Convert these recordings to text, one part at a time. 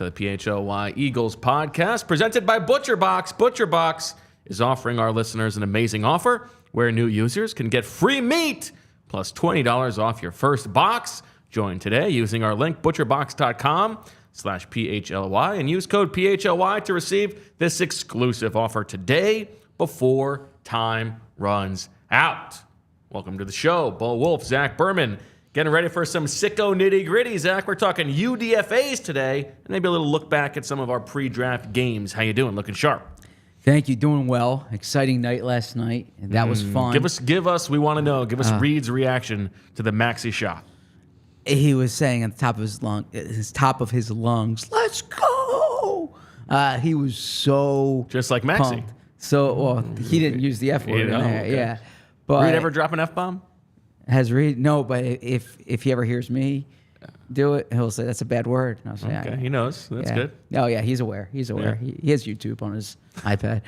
to the PHLY Eagles podcast presented by ButcherBox. ButcherBox is offering our listeners an amazing offer where new users can get free meat plus $20 off your first box. Join today using our link butcherbox.com/PHLY and use code PHLY to receive this exclusive offer today before time runs out. Welcome to the show. Bo Wulf, Zach Berman, getting ready for some sicko nitty-gritty. Zach, we're talking UDFAs today, and maybe a little look back at some of our pre-draft games. How you doing? Looking sharp. Thank you. Doing well. Exciting night last night. That was fun. Give us. We want to know. Give us Reed's reaction to the Maxi shot. He was saying at the top of his lungs, "Let's go!" He was so just like Maxi. pumped. So, well, he didn't use the F word in there. Okay. Yeah. But Reed ever drop an F-bomb? Has Reed? No, but if he ever hears me do it, he'll say that's a bad word. And I'll say, okay, he knows. That's good. Oh yeah, he's aware. He's aware. Yeah. He has YouTube on his iPad.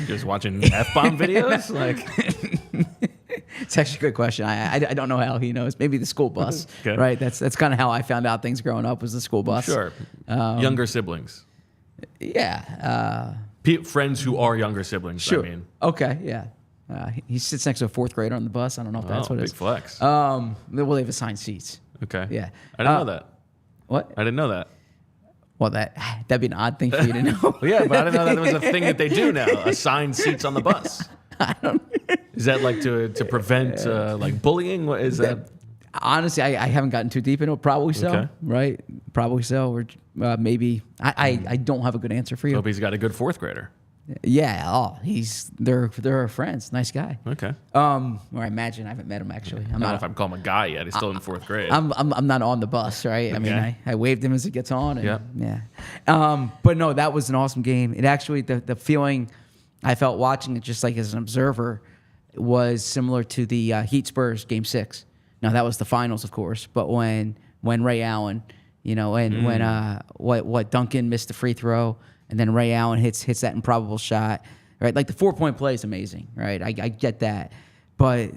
Just watching F-bomb videos, like. It's actually a good question. I don't know how he knows. Maybe the school bus, okay. Right? That's kind of how I found out things growing up was the school bus. Sure. Younger siblings. Yeah. Friends who are younger siblings. Sure. I mean. Okay. Yeah. He sits next to a fourth grader on the bus. I don't know if that's what it is. Big flex. Well, they have assigned seats. Okay. Yeah. I didn't know that. What? I didn't know that. Well, that'd be an odd thing for you to know. Well, yeah, but I didn't know that was a thing that they do now. Assigned seats on the bus. I don't. Is that like to prevent like bullying? What is that? Honestly, I haven't gotten too deep into it. Probably so. Okay. Right. Probably so. Or maybe I don't have a good answer for you. Hope he's got a good fourth grader. Yeah. Oh, they're friends. Nice guy. Okay. Or I imagine I haven't met him actually. I'm not if I'm calling him a guy yet. He's still in fourth grade. I'm not on the bus, right? I mean, I waved him as it gets on. And, Yep. Yeah. But no, that was an awesome game. It actually the feeling I felt watching it, just like as an observer, was similar to the Heat Spurs Game 6. Now that was the finals, of course, but when Ray Allen, and when Duncan missed the free throw, and then Ray Allen hits that improbable shot, right? Like the 4-point play is amazing, right? I get that, but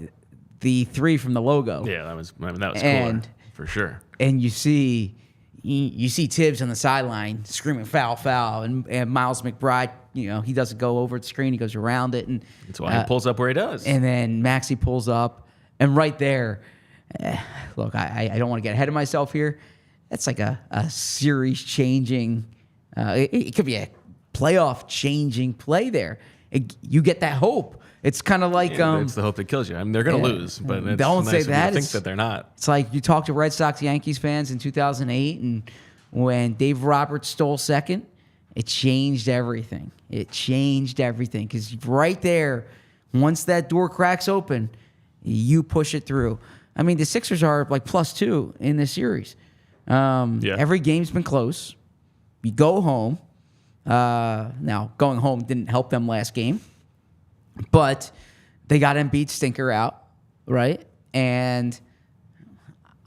the three from the logo, yeah, that was cool for sure. And you see Tibbs on the sideline screaming foul, and Miles McBride, he doesn't go over the screen, he goes around it, and that's why he pulls up where he does. And then Maxi pulls up, and right there, look, I don't want to get ahead of myself here. That's like a series changing. It could be a playoff changing play there. You get that hope. It's kind of like it's the hope that kills you. I mean, they're going to lose, but it's don't nice say of you that. to think that they're not. It's like you talk to Red Sox Yankees fans in 2008, and when Dave Roberts stole second, it changed everything. It changed everything because right there, once that door cracks open, you push it through. I mean, the Sixers are like +2 in this series. Every game's been close. You go home. Now, going home didn't help them last game, but they got Embiid stinker out, right? And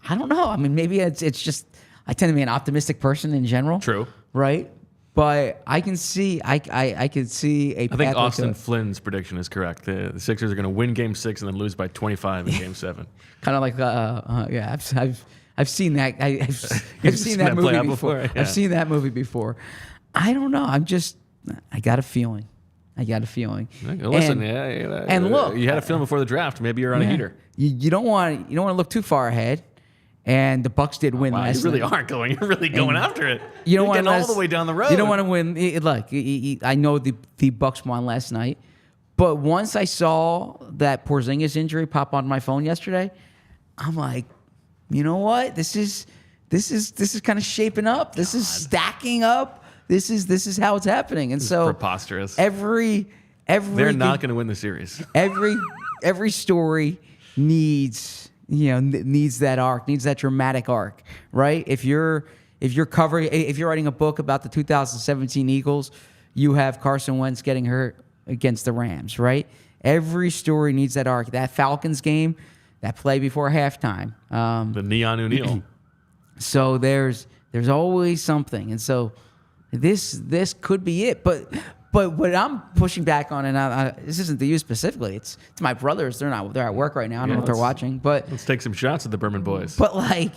I don't know. I mean, maybe it's just I tend to be an optimistic person in general. True. Right? But I can see I could see a. I think Austin Flynn's prediction is correct. The Sixers are going to win Game 6 and then lose by 25 in Game 7. Kind of like I've seen that. I've seen that movie before. Yeah. I've seen that movie before. I don't know. I got a feeling. Listen, and look, you had a feeling before the draft. Maybe you're on a heater. You don't want to look too far ahead. And the Bucks did win last night. You really aren't going. You're really going after it. You don't want all the way down the road. You don't want to win. Look, I know the Bucks won last night, but once I saw that Porzingis injury pop on my phone yesterday, I'm like, you know what? This is kind of shaping up. This is stacking up. This is how it's happening. And so preposterous. They're not going to win the series. Every story needs that arc, needs that dramatic arc, right? If you're writing a book about the 2017 Eagles, you have Carson Wentz getting hurt against the Rams, right? Every story needs that arc. That Falcons game, that play before halftime, the Neon O'Neal. So there's always something, and so this could be it, but. But what I'm pushing back on, and this isn't to you specifically, it's my brothers. They're at work right now. I don't know if they're watching, but let's take some shots at the Berman boys. But like,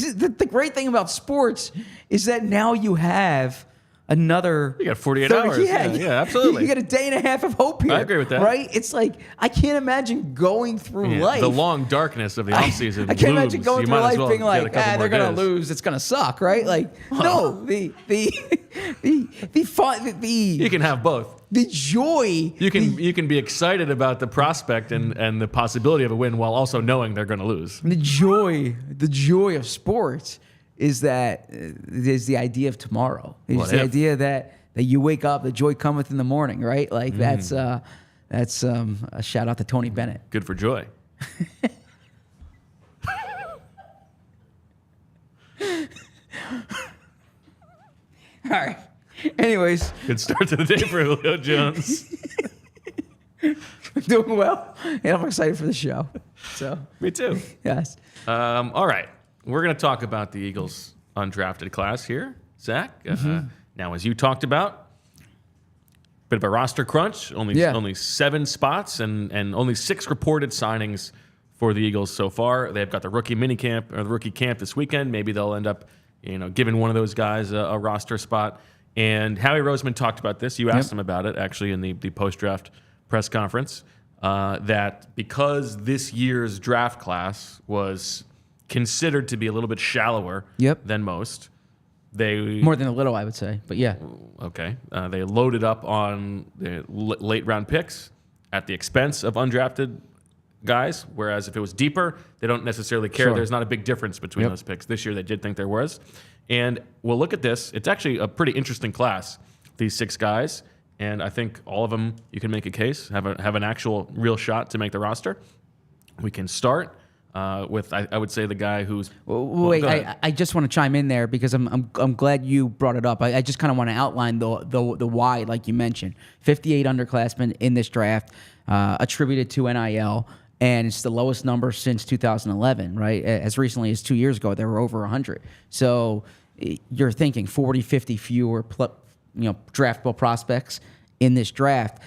The great thing about sports is that now you have another. You got 48 hours. Yeah, absolutely. You got a day and a half of hope here. I agree with that. Right? It's like I can't imagine going through life. The long darkness of the offseason. I can't imagine going through life being like, they're gonna days. lose. It's gonna suck, right? Like, no, the fun, you can have both. The joy. You can be excited about the prospect and the possibility of a win while also knowing they're going to lose. The joy of sports is that is the idea of tomorrow. It's the idea that you wake up, the joy cometh in the morning, right? Like that's a shout out to Tony Bennett. Good for joy. All right. Anyways. Good start to the day for Julio Jones. I'm doing well, and I'm excited for the show. So Me too. Yes. All right. We're going to talk about the Eagles undrafted class here, Zach. Now, as you talked about, bit of a roster crunch, only 7 spots and only 6 reported signings for the Eagles so far. They've got the rookie minicamp or the rookie camp this weekend. Maybe they'll end up, giving one of those guys a roster spot. And Howie Roseman talked about this. You asked him about it, actually, in the post-draft press conference, that because this year's draft class was considered to be a little bit shallower than most, more than a little, I would say, but yeah. Okay. They loaded up on the late-round picks at the expense of undrafted guys, whereas if it was deeper, they don't necessarily care. There's not a big difference between those picks. This year, they did think there was. And we'll look at this. It's actually a pretty interesting class, these 6 guys. And I think all of them, you can make a case, have an actual real shot to make the roster. We can start with, I would say, the guy who's... Wait, I just want to chime in there because I'm glad you brought it up. I just kind of want to outline the why, like you mentioned. 58 underclassmen in this draft, attributed to NIL. And it's the lowest number since 2011, right? As recently as 2 years ago, there were over 100. So you're thinking 40, 50 fewer, draftable prospects in this draft.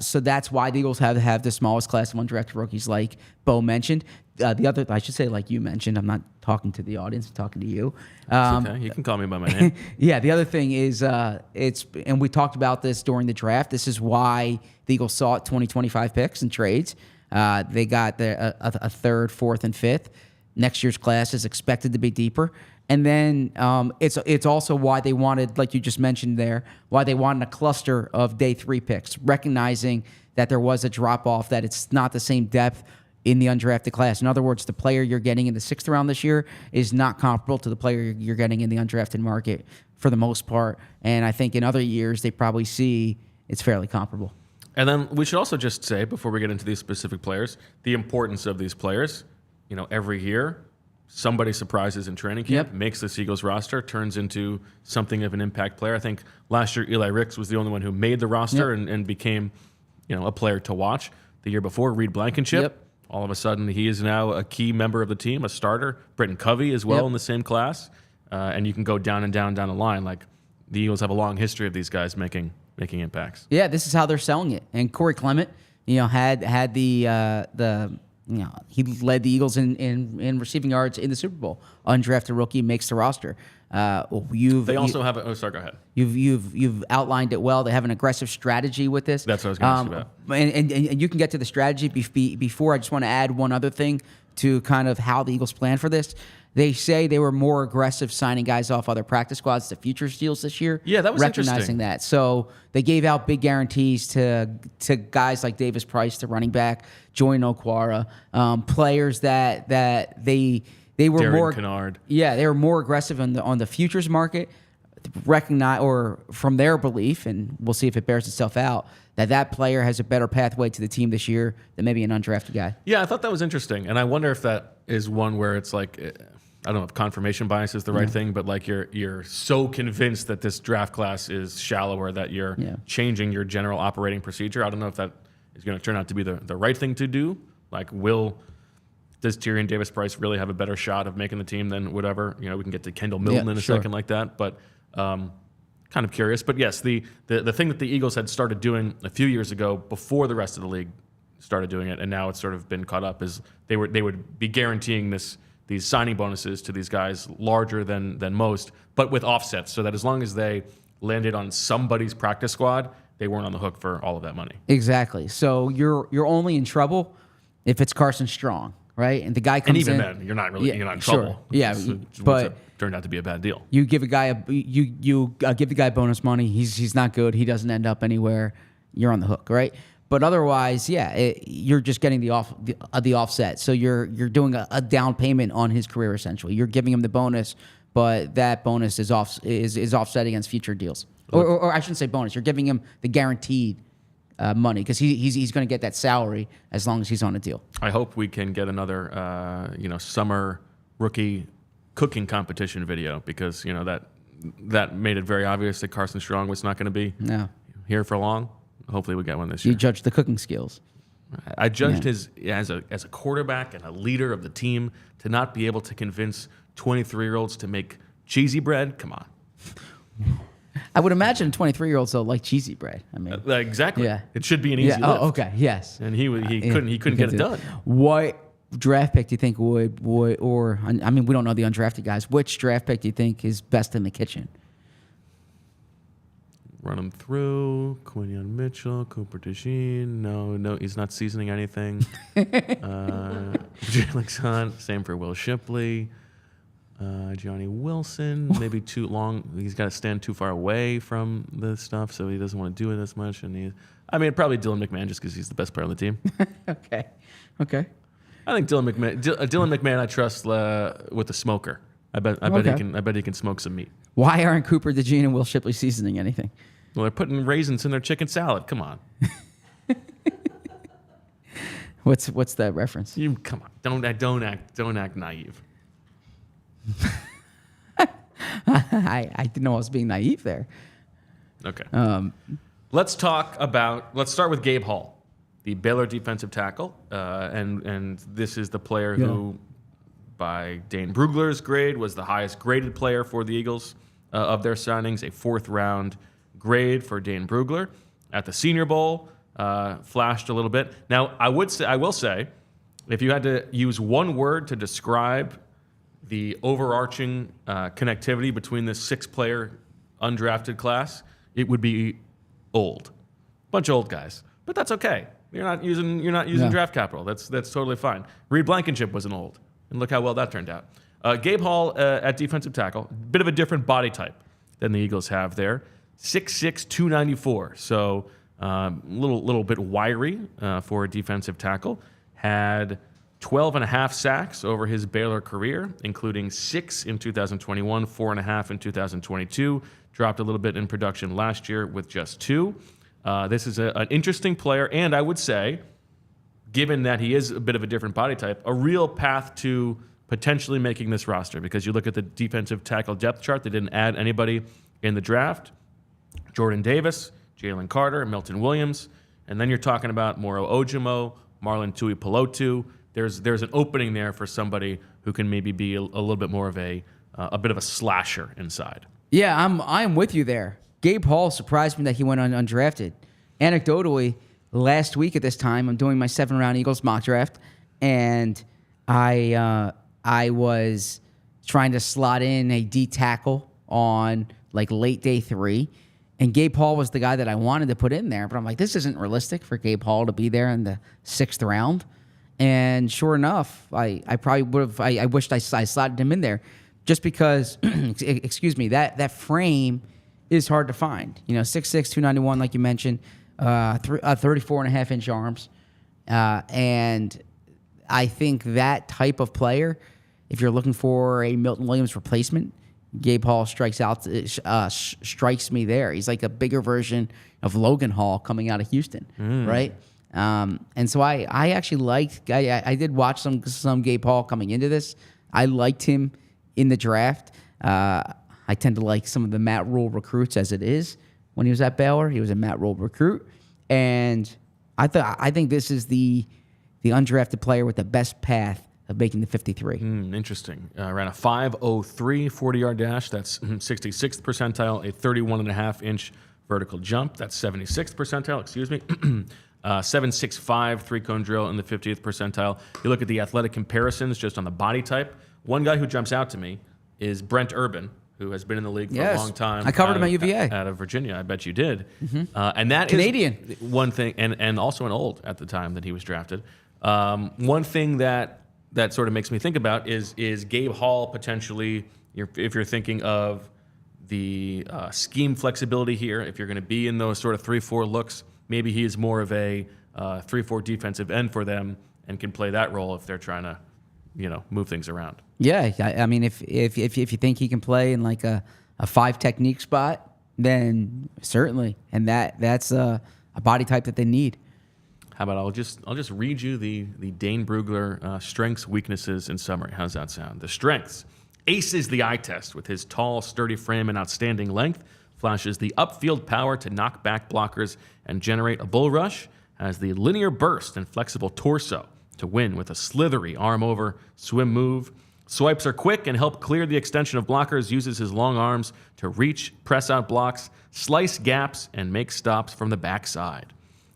So that's why the Eagles have the smallest class of undrafted rookies, like Bo mentioned. The other, I should say, like you mentioned, I'm not talking to the audience, I'm talking to you. It's okay. You can call me by my name. Yeah, the other thing is, and we talked about this during the draft. This is why the Eagles sought 2025 picks and trades. They got a third, fourth, and fifth. Next year's class is expected to be deeper. And then it's also why they wanted, like you just mentioned there, why they wanted a cluster of day 3 picks, recognizing that there was a drop-off, that it's not the same depth in the undrafted class. In other words, the player you're getting in the 6th round this year is not comparable to the player you're getting in the undrafted market for the most part. And I think in other years, they probably see it's fairly comparable. And then we should also just say, before we get into these specific players, the importance of these players. Every year, somebody surprises in training camp, makes the Eagles roster, turns into something of an impact player. I think last year Eli Ricks was the only one who made the roster and became, a player to watch. The year before, Reed Blankenship. All of a sudden, he is now a key member of the team, a starter. Britton Covey as well in the same class. And you can go down and down the line. Like, the Eagles have a long history of these guys making impacts. Yeah, this is how they're selling it. And Corey Clement, had the he led the Eagles in receiving yards in the Super Bowl. Undrafted rookie makes the roster. They also have a... Oh, sorry, go ahead. You've outlined it well. They have an aggressive strategy with this. That's what I was going to ask about. And you can get to the strategy before. I just want to add one other thing to kind of how the Eagles plan for this. They say they were more aggressive signing guys off other practice squads to futures deals this year. Yeah, that was recognizing interesting. That. So they gave out big guarantees to guys like Davis Price, the running back, Joy Nokwara, players that they were Darren more Kennard. Yeah, they were more aggressive on the futures market. Recognize, or from their belief, and we'll see if it bears itself out, that player has a better pathway to the team this year than maybe an undrafted guy. Yeah, I thought that was interesting, and I wonder if that is one where it's like, I don't know if confirmation bias is the right thing, but like you're so convinced that this draft class is shallower that you're changing your general operating procedure. I don't know if that is going to turn out to be the right thing to do. Like, does Tyrion Davis Price really have a better shot of making the team than whatever? We can get to Kendall Milton in a second like that, but kind of curious. But yes, the thing that the Eagles had started doing a few years ago before the rest of the league started doing it, and now it's sort of been caught up, is they would be guaranteeing this these signing bonuses to these guys larger than most, but with offsets, so that as long as they landed on somebody's practice squad, they weren't on the hook for all of that money. Exactly. So you're only in trouble if it's Carson Strong, right? And the guy comes in. And even then, you're not in trouble. Sure. Yeah, but it turned out to be a bad deal. You give a guy you give the guy bonus money. He's not good. He doesn't end up anywhere. You're on the hook, right? But otherwise, you're just getting the offset. So you're doing a down payment on his career essentially. You're giving him the bonus, but that bonus is offset against future deals. Or I shouldn't say bonus. You're giving him the guaranteed money because he's going to get that salary as long as he's on a deal. I hope we can get another summer rookie cooking competition video, because that made it very obvious that Carson Strong was not going to be here for long. Hopefully we get one this year. You judge the cooking skills. I judged his as a quarterback and a leader of the team to not be able to convince 23-year-olds to make cheesy bread. Come on. I would imagine 23-year-olds though like cheesy bread. I mean, exactly. Yeah. It should be an easy lift. Oh, okay. Yes. And he couldn't get it done. What draft pick do you think would or I mean, we don't know the undrafted guys. Which draft pick do you think is best in the kitchen? Run him through. Quinion Mitchell, Cooper DeJean. No, he's not seasoning anything. Jalen Hunt. Same for Will Shipley. Johnny Wilson. Maybe too long. He's got to stand too far away from the stuff, so he doesn't want to do it as much. And probably Dylan McMahon, just because he's the best player on the team. Okay. I think Dylan McMahon. I trust with the smoker. I bet he can smoke some meat. Why aren't Cooper DeJean and Will Shipley seasoning anything? Well, they're putting raisins in their chicken salad. Come on. What's that reference? Come on. Don't act naive. I didn't know I was being naive there. Okay. Let's start with Gabe Hall, the Baylor defensive tackle, and this is the player who, by Dane Brugler's grade, was the highest graded player for the Eagles of their signings, a 4th round grade for Dane Brugler at the Senior Bowl. Flashed a little bit. Now, I will say, if you had to use one word to describe the overarching connectivity between this 6-player undrafted class, it would be old. Bunch of old guys, but that's okay. You're not using draft capital. That's totally fine. Reed Blankenship wasn't old, and look how well that turned out. Gabe Hall at defensive tackle, bit of a different body type than the Eagles have there. 6'6", 294, so little bit wiry for a defensive tackle. Had 12 and a half sacks over his Baylor career, including 6 in 2021, 4.5 in 2022. Dropped a little bit in production last year with just 2. This is an interesting player, and I would say, given that he is a bit of a different body type, a real path to potentially making this roster, because you look at the defensive tackle depth chart, they didn't add anybody in the draft. Jordan Davis, Jalen Carter, Milton Williams, and then you're talking about Moro Ojomo, Marlon Tui-Pelotu. There's an opening there for somebody who can maybe be a little bit more of a bit of a slasher inside. Yeah, I'm with you there. Gabe Hall surprised me that he went undrafted. Anecdotally, last week at this time, I'm doing my 7-round Eagles mock draft, and I was trying to slot in a D tackle on like late day 3, and Gabe Hall was the guy that I wanted to put in there. But I'm like, this isn't realistic for Gabe Hall to be there in the 6th round. And sure enough, I probably would have. I wished I slotted him in there, just because. Excuse me. That frame is hard to find. 6'6", 291, like you mentioned, 34.5-inch arms, and I think that type of player, if you're looking for a Milton Williams replacement, Gabe Hall strikes me there. He's like a bigger version of Logan Hall coming out of Houston, right? And so I actually liked. I did watch some Gabe Hall coming into this. I liked him in the draft. I tend to like some of the Matt Rule recruits as it is. When he was at Baylor, he was a Matt Rule recruit, and I think this is the undrafted player with the best path of making the 53. Interesting. Ran a 5.03 40-yard dash. That's 66th percentile. A 31.5-inch vertical jump. That's 76th percentile. Excuse me. 7.65 3-cone drill in the 50th percentile. You look at the athletic comparisons just on the body type. One guy who jumps out to me is Brent Urban, who has been in the league for a long time. I covered him at UVA. Out of Virginia. I bet you did. And that Canadian. is one thing, and also an old at the time that he was drafted. One thing that sort of makes me think about is Gabe Hall potentially, if you're thinking of the scheme flexibility here, if you're going to be in those sort of 3-4 looks, maybe he is more of a 3-4 defensive end for them and can play that role if they're trying to, move things around. Yeah, I mean, if you think he can play in like a 5 technique spot, then certainly, and that's a body type that they need. How about I'll just read you the Dane Brugler strengths, weaknesses, and summary. How's that sound? The strengths: aces the eye test with his tall, sturdy frame and outstanding length. Flashes the upfield power to knock back blockers and generate a bull rush. Has the linear burst and flexible torso to win with a slithery arm-over swim move. Swipes are quick and help clear the extension of blockers. Uses his long arms to reach, press out blocks, slice gaps, and make stops from the backside.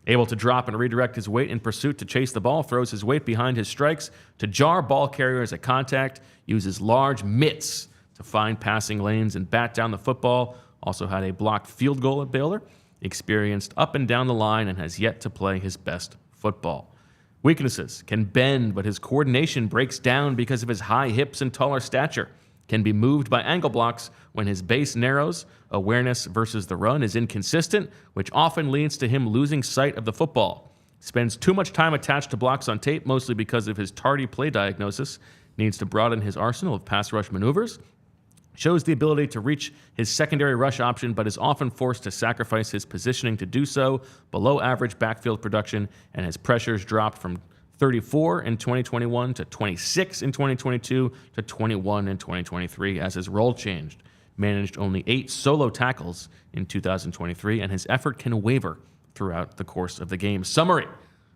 Able to drop and redirect his weight in pursuit to chase the ball. Throws his weight behind his strikes to jar ball carriers at contact. Uses large mitts to find passing lanes and bat down the football. Also had a blocked field goal at Baylor. Experienced up and down the line and has yet to play his best football. Weaknesses: can bend, but his coordination breaks down because of his high hips and taller stature. Can be moved by ankle blocks when his base narrows. Awareness versus the run is inconsistent, which often leads to him losing sight of the football. Spends too much time attached to blocks on tape, mostly because of his tardy play diagnosis. Needs to broaden his arsenal of pass rush maneuvers. Shows the ability to reach his secondary rush option, but is often forced to sacrifice his positioning to do so. Below average backfield production, and his pressures dropped from 34 in 2021 to 26 in 2022 to 21 in 2023 as his role changed. Managed only 8 solo tackles in 2023, and his effort can waver throughout the course of the game. Summary: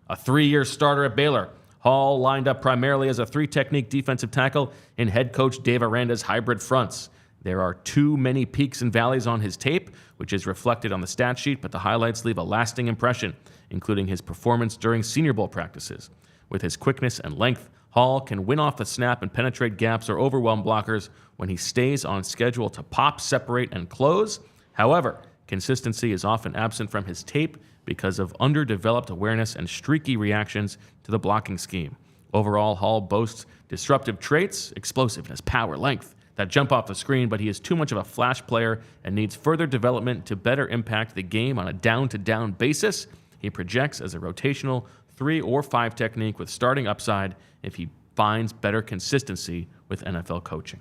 a 3-year starter at Baylor. Hall lined up primarily as a 3-technique defensive tackle in head coach Dave Aranda's hybrid fronts. There are too many peaks and valleys on his tape, which is reflected on the stat sheet, but the highlights leave a lasting impression, including his performance during Senior Bowl practices. With his quickness and length, Hall can win off the snap and penetrate gaps or overwhelm blockers when he stays on schedule to pop, separate, and close. However, consistency is often absent from his tape because of underdeveloped awareness and streaky reactions to the blocking scheme. Overall, Hall boasts disruptive traits, explosiveness, power, length, that jump off the screen, but he is too much of a flash player and needs further development to better impact the game on a down-to-down basis. He projects as a rotational 3 or 5 technique with starting upside if he finds better consistency with NFL coaching.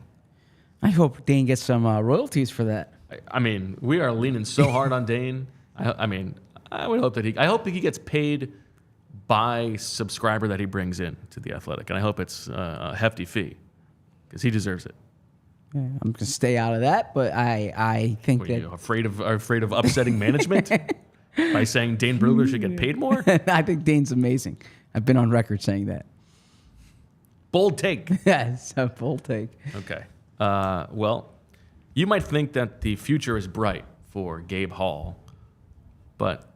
I hope Dane gets some royalties for that. I mean, we are leaning so hard on Dane. I would hope that I hope he gets paid by subscriber that he brings in to The Athletic, and I hope it's a hefty fee because he deserves it. Yeah, I'm going to stay out of that, but I think that... You afraid of upsetting management by saying Dane Brugler should get paid more? I think Dane's amazing. I've been on record saying that. Bold take. Yeah, it's a bold take. Okay. Well, you might think that the future is bright for Gabe Hall, but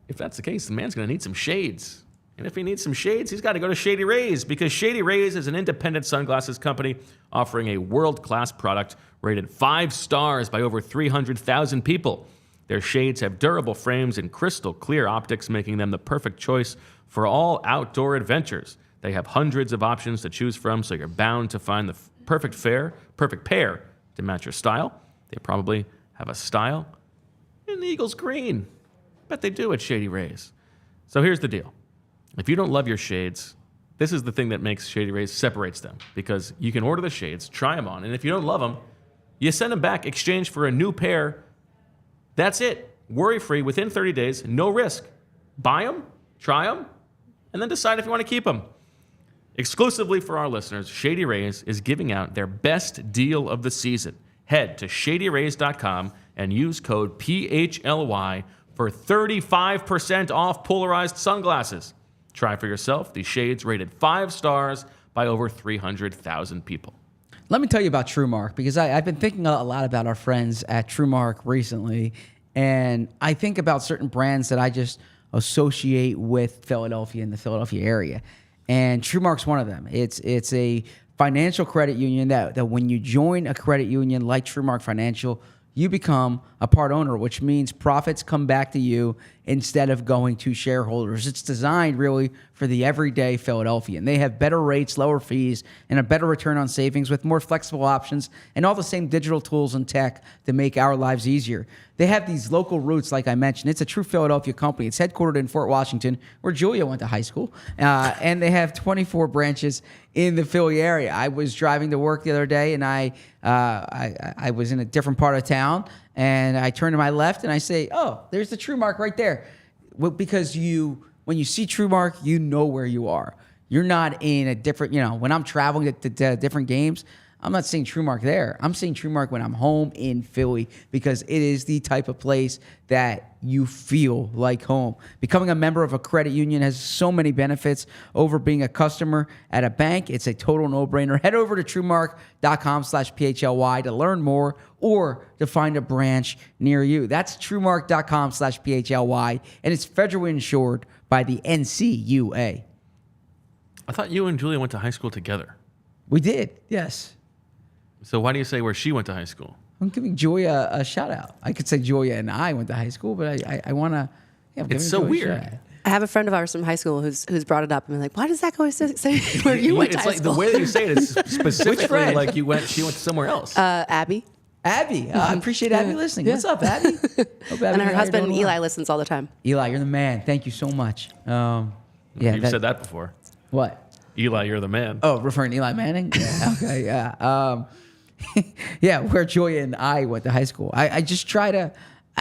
if that's the case, the man's going to need some shades. And if he needs some shades, he's got to go to Shady Rays, because Shady Rays is an independent sunglasses company offering a world-class product rated 5 stars by over 300,000 people. Their shades have durable frames and crystal clear optics, making them the perfect choice for all outdoor adventures. They have hundreds of options to choose from, so you're bound to find the perfect pair to match your style. They probably have a style in the Eagles green. Bet they do at Shady Rays. So here's the deal. If you don't love your shades, this is the thing that makes Shady Rays separates them, because you can order the shades, try them on, and if you don't love them, you send them back, exchange for a new pair. That's it. Worry-free, within 30 days, no risk. Buy them, try them, and then decide if you want to keep them. Exclusively for our listeners, Shady Rays is giving out their best deal of the season. Head to shadyrays.com and use code PHLY for 35% off polarized sunglasses. Try for yourself. These shades rated 5 stars by over 300,000 people. Let me tell you about TrueMark, because I've been thinking a lot about our friends at TrueMark recently, and I think about certain brands that I just associate with Philadelphia and the Philadelphia area. And TrueMark's one of them. It's a financial credit union that when you join a credit union like TrueMark Financial, you become a part owner, which means profits come back to you instead of going to shareholders. It's designed really for the everyday Philadelphian. They have better rates, lower fees, and a better return on savings with more flexible options and all the same digital tools and tech to make our lives easier. They have these local roots, like I mentioned. It's a true Philadelphia company. It's headquartered in Fort Washington, where Julia went to high school. And they have 24 branches in the Philly area. I was driving to work the other day, and I was in a different part of town, and I turned to my left, and I say, oh, there's the TrueMark right there. Well, because when you see TrueMark, you know where you are. You're not in a different, when I'm traveling to different games, I'm not seeing TrueMark there. I'm seeing TrueMark when I'm home in Philly because it is the type of place that you feel like home. Becoming a member of a credit union has so many benefits over being a customer at a bank. It's a total no-brainer. Head over to TrueMark.com/PHLY to learn more or to find a branch near you. That's TrueMark.com/PHLY, and it's federally insured by the NCUA. I thought you and Julia went to high school together. We did, yes. So why do you say where she went to high school? I'm giving Julia a shout out. I could say Julia and I went to high school, but I want to. Yeah, it's so weird. I have a friend of ours from high school who's brought it up and been like, why does that go say where you went to high school? The way that you say it is specifically like she went somewhere else. Abby. Abby. I appreciate Abby listening. Yeah. What's up, Abby? Hope Abby And her and husband doing Eli well. listens all the time. Eli, you're the man. Thank you so much. Yeah, You've said that before. What? Eli, you're the man. Oh, referring to Eli Manning? Yeah, okay, yeah. Yeah, where Julia and I went to high school. I just try to,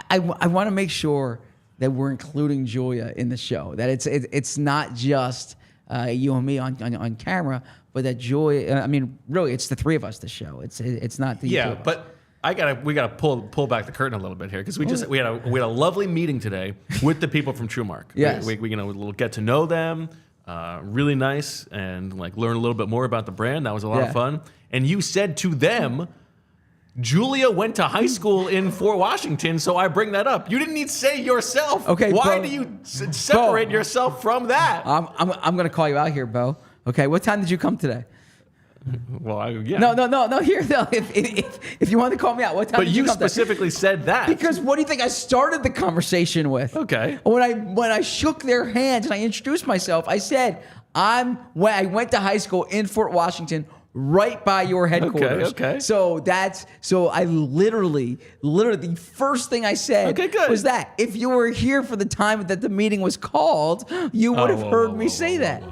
I want to make sure that we're including Julia in the show. That it's not just you and me on camera, but that Julia, I mean, really, it's the three of us, the show. It's not the Yeah, but we gotta pull back the curtain a little bit here because we had a lovely meeting today with the people from TrueMark. Yes. We we'll get to know them. Really nice and like learn a little bit more about the brand. That was a lot of fun. And you said to them, Julia went to high school in Fort Washington, so I bring that up. You didn't need to say yourself. Okay, why Bo, do you separate yourself from that? I'm gonna call you out here, Bo. Okay, what time did you come today? Well, yeah. No. Here, no. If you want to call me out, what time But did you you come specifically said that. Because what do you think I started the conversation with? Okay. When I shook their hands and I introduced myself, I said I went to high school in Fort Washington, right by your headquarters. Okay. So I literally the first thing I said was that if you were here for the time that the meeting was called, you would have heard me say that.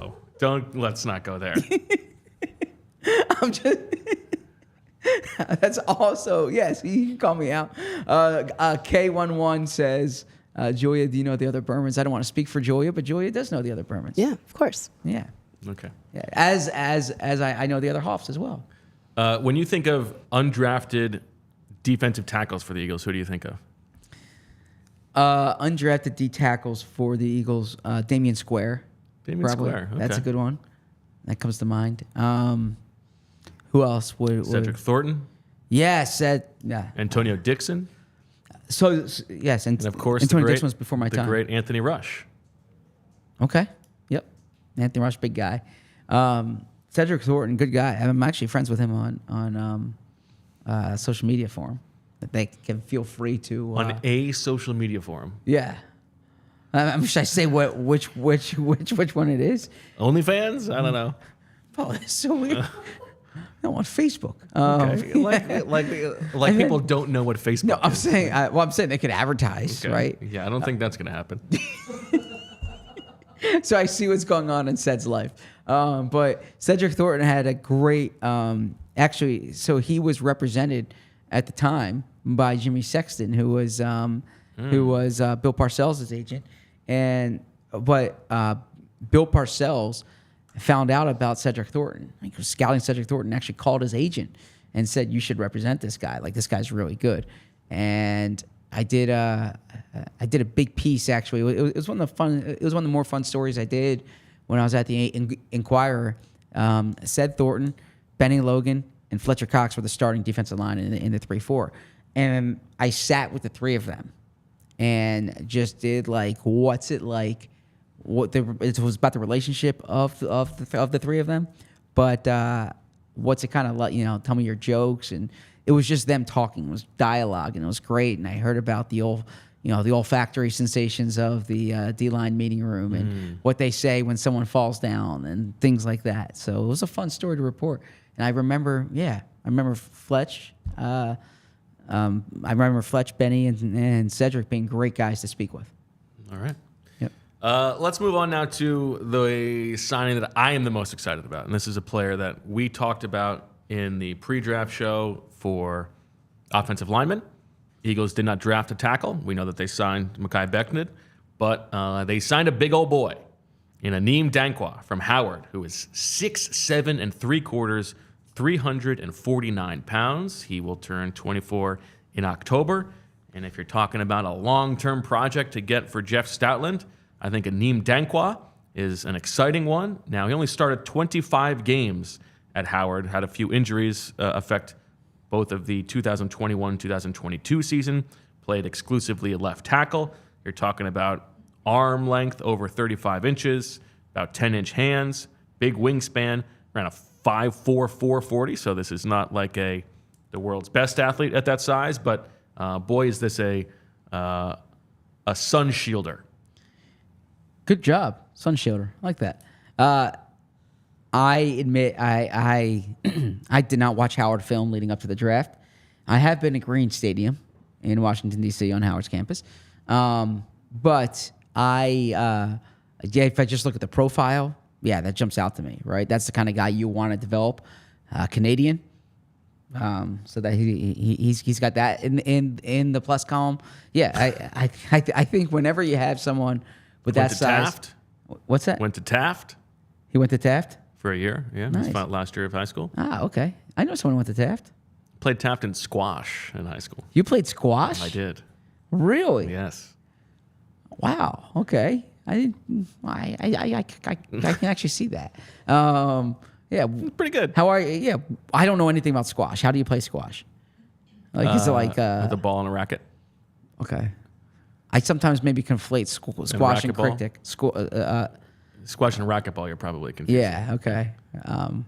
Let's not go there. I'm just. That's also, yes, you can call me out. K11 says, Julia, do you know the other Bermans? I don't want to speak for Julia, but Julia does know the other Bermans. Yeah, of course. Yeah. Okay. Yeah. As I know the other Hoffs as well. When you think of undrafted defensive tackles for the Eagles, who do you think of? Undrafted D tackles for the Eagles, Damian Square. Damian probably. Square. Okay. That's a good one. That comes to mind. Who else would Cedric Thornton? Yeah, Antonio Dixon? So yes, and of course, Antonio Dixon was before my the time. The great Anthony Rush. Okay. Yep. Anthony Rush, big guy. Cedric Thornton, good guy. I'm actually friends with him on social media forum. That they can feel free to on a social media forum. Yeah. Should I say which one it is? OnlyFans? I don't know. Oh, that's so weird. No, on Facebook. Okay. Like people don't know what Facebook is. No, I'm saying. I'm saying they could advertise, right? Yeah, I don't think that's going to happen. So I see what's going on in Ced's life. But Cedric Thornton had a great. Actually, so he was represented at the time by Jimmy Sexton, who was Bill Parcells' agent, but Bill Parcells found out about Cedric Thornton. He was scouting Cedric Thornton, actually called his agent and said, "You should represent this guy. Like, this guy's really good." And I did a big piece, actually. It was one of the more fun stories I did when I was at the Inquirer. Ced Thornton, Benny Logan, and Fletcher Cox were the starting defensive line in the 3-4. And I sat with the three of them and just did like, what's it like? It was about the relationship of the three of them, but what's it kind of like, tell me your jokes. And it was just them talking. It was dialogue, and it was great. And I heard about the olfactory sensations of the D-line meeting room and what they say when someone falls down and things like that. So it was a fun story to report. And I remember Fletch. I remember Fletch, Benny, and Cedric being great guys to speak with. All right. Yep. Let's move on now to the signing that I am the most excited about. And this is a player that we talked about in the pre-draft show for offensive linemen. Eagles did not draft a tackle. We know that they signed Mekhi Becton, but they signed a big old boy in Anim Dankwah from Howard, who is 6'7 3/4", 349 pounds. He will turn 24 in October. And if you're talking about a long-term project to get for Jeff Stoutland, I think Anim Dankwah is an exciting one. Now, he only started 25 games at Howard, had a few injuries affect both of the 2021-2022 season, played exclusively at left tackle. You're talking about arm length over 35 inches, about 10-inch hands, big wingspan, ran a 5'4", 440, so this is not like the world's best athlete at that size, but boy, is this a sun shielder. Good job, sun shielder. I like that. I admit I did not watch Howard film leading up to the draft. I have been at Green Stadium in Washington, D.C. on Howard's campus. But if I just look at the profile, yeah, that jumps out to me, right? That's the kind of guy you want to develop. Canadian. So that he's got that in the plus column. Yeah, I think whenever you have someone with that size. Taft. What's that? Went to Taft. He went to Taft? For a year, yeah. Nice. His last year of high school. Ah, okay. I know someone who went to Taft. Played Taft in squash in high school. You played squash? I did. Really? Yes. Wow. Okay. I can actually see that. Yeah. Pretty good. How are you? Yeah. I don't know anything about squash. How do you play squash? Like, is it like with a ball and a racket? Okay. I sometimes maybe conflate squash and cricket. Squash and racquetball, you're probably confused. Yeah. Okay.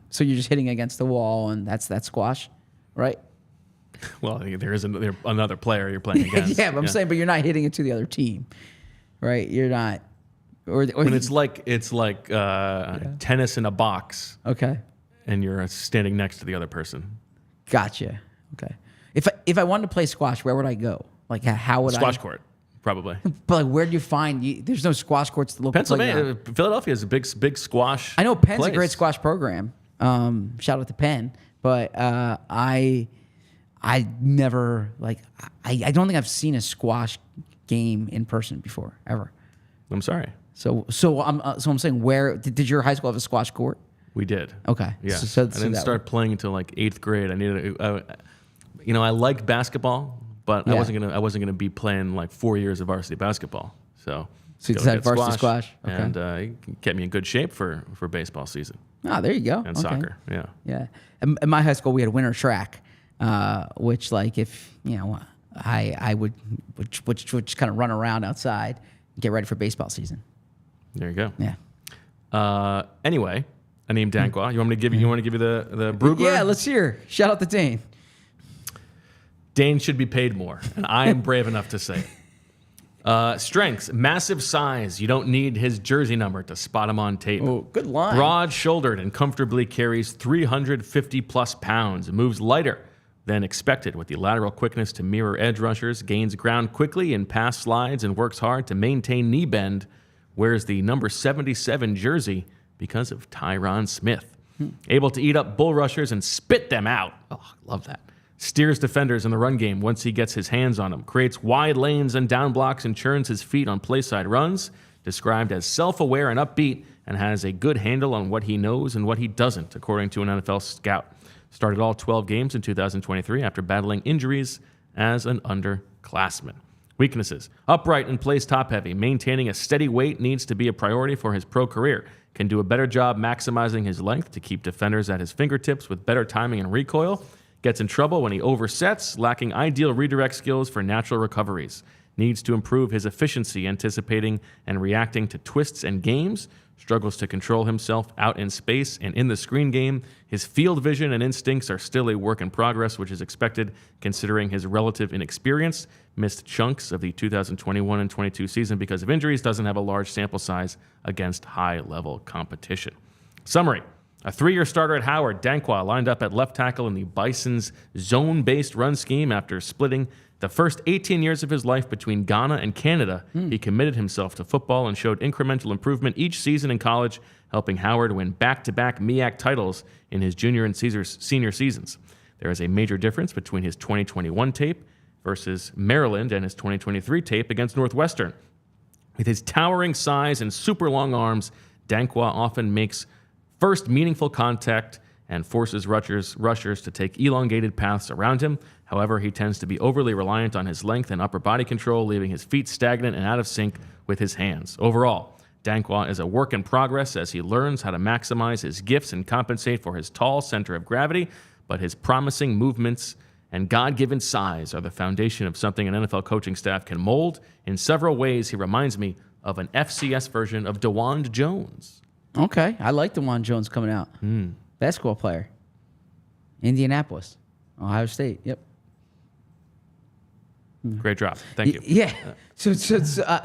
So you're just hitting against the wall, and that's squash, right? Well, there is another player you're playing against. Yeah, but I'm saying, but you're not hitting it to the other team, right? You're not. Or when it's like tennis in a box. Okay. And you're standing next to the other person. Gotcha. Okay. If I wanted to play squash, where would I go? Like, how would squash court, probably. But like, where do you find? There's no squash courts. Pennsylvania, Philadelphia is a big squash. I know Penn's place. a great squash program. Shout out to Penn. But I never I don't think I've seen a squash game in person before ever. I'm sorry. So I'm saying, where did your high school have a squash court? We did. Okay. Yeah. So I didn't start playing until like 8th grade. I needed, I liked basketball, but I wasn't gonna be playing like 4 years of varsity basketball. So you decided varsity squash. Okay. And it kept me in good shape for baseball season. Oh, there you go. And soccer. Yeah. Yeah. In my high school, we had winter track, which like if I would just kind of run around outside and get ready for baseball season. There you go. Yeah. Anyway, Anim Dankwah. You want to give you the Brugler? Yeah, let's hear. Shout out to Dane. Dane should be paid more, and I am brave enough to say it. Strengths, massive size. You don't need his jersey number to spot him on tape. Oh, good line. Broad-shouldered and comfortably carries 350-plus pounds. Moves lighter than expected with the lateral quickness to mirror edge rushers. Gains ground quickly in pass slides and works hard to maintain knee bend. Wears the number 77 jersey because of Tyron Smith. Able to eat up bull rushers and spit them out. Oh, love that. Steers defenders in the run game once he gets his hands on them. Creates wide lanes and down blocks and churns his feet on playside runs. Described as self-aware and upbeat, and has a good handle on what he knows and what he doesn't, according to an NFL scout. Started all 12 games in 2023 after battling injuries as an underclassman. Weaknesses. Upright and plays top-heavy. Maintaining a steady weight needs to be a priority for his pro career. Can do a better job maximizing his length to keep defenders at his fingertips with better timing and recoil. Gets in trouble when he oversets, lacking ideal redirect skills for natural recoveries. Needs to improve his efficiency anticipating and reacting to twists and games. struggles to control himself out in space and in the screen game. His field vision and instincts are still a work in progress, which is expected considering his relative inexperience. Missed chunks of the 2021 and 22 season because of injuries. Doesn't have a large sample size against high-level competition. Summary. A 3-year starter at Howard, Dankwah lined up at left tackle in the Bison's zone-based run scheme after splitting the first 18 years of his life between Ghana and Canada. He committed himself to football and showed incremental improvement each season in college, helping Howard win back-to-back MEAC titles in his junior and senior seasons. There is a major difference between his 2021 tape versus Maryland and his 2023 tape against Northwestern. With his towering size and super long arms, Dankwah often makes first meaningful contact and forces rushers to take elongated paths around him. However, he tends to be overly reliant on his length and upper body control, leaving his feet stagnant and out of sync with his hands. Overall, Dankwah is a work in progress as he learns how to maximize his gifts and compensate for his tall center of gravity, but his promising movements and God-given size are the foundation of something an NFL coaching staff can mold. In several ways, he reminds me of an FCS version of DeWand Jones. Okay, I like DeWand Jones coming out. Basketball player. Indianapolis. Ohio State, yep. Great job. Thank you. Yeah. So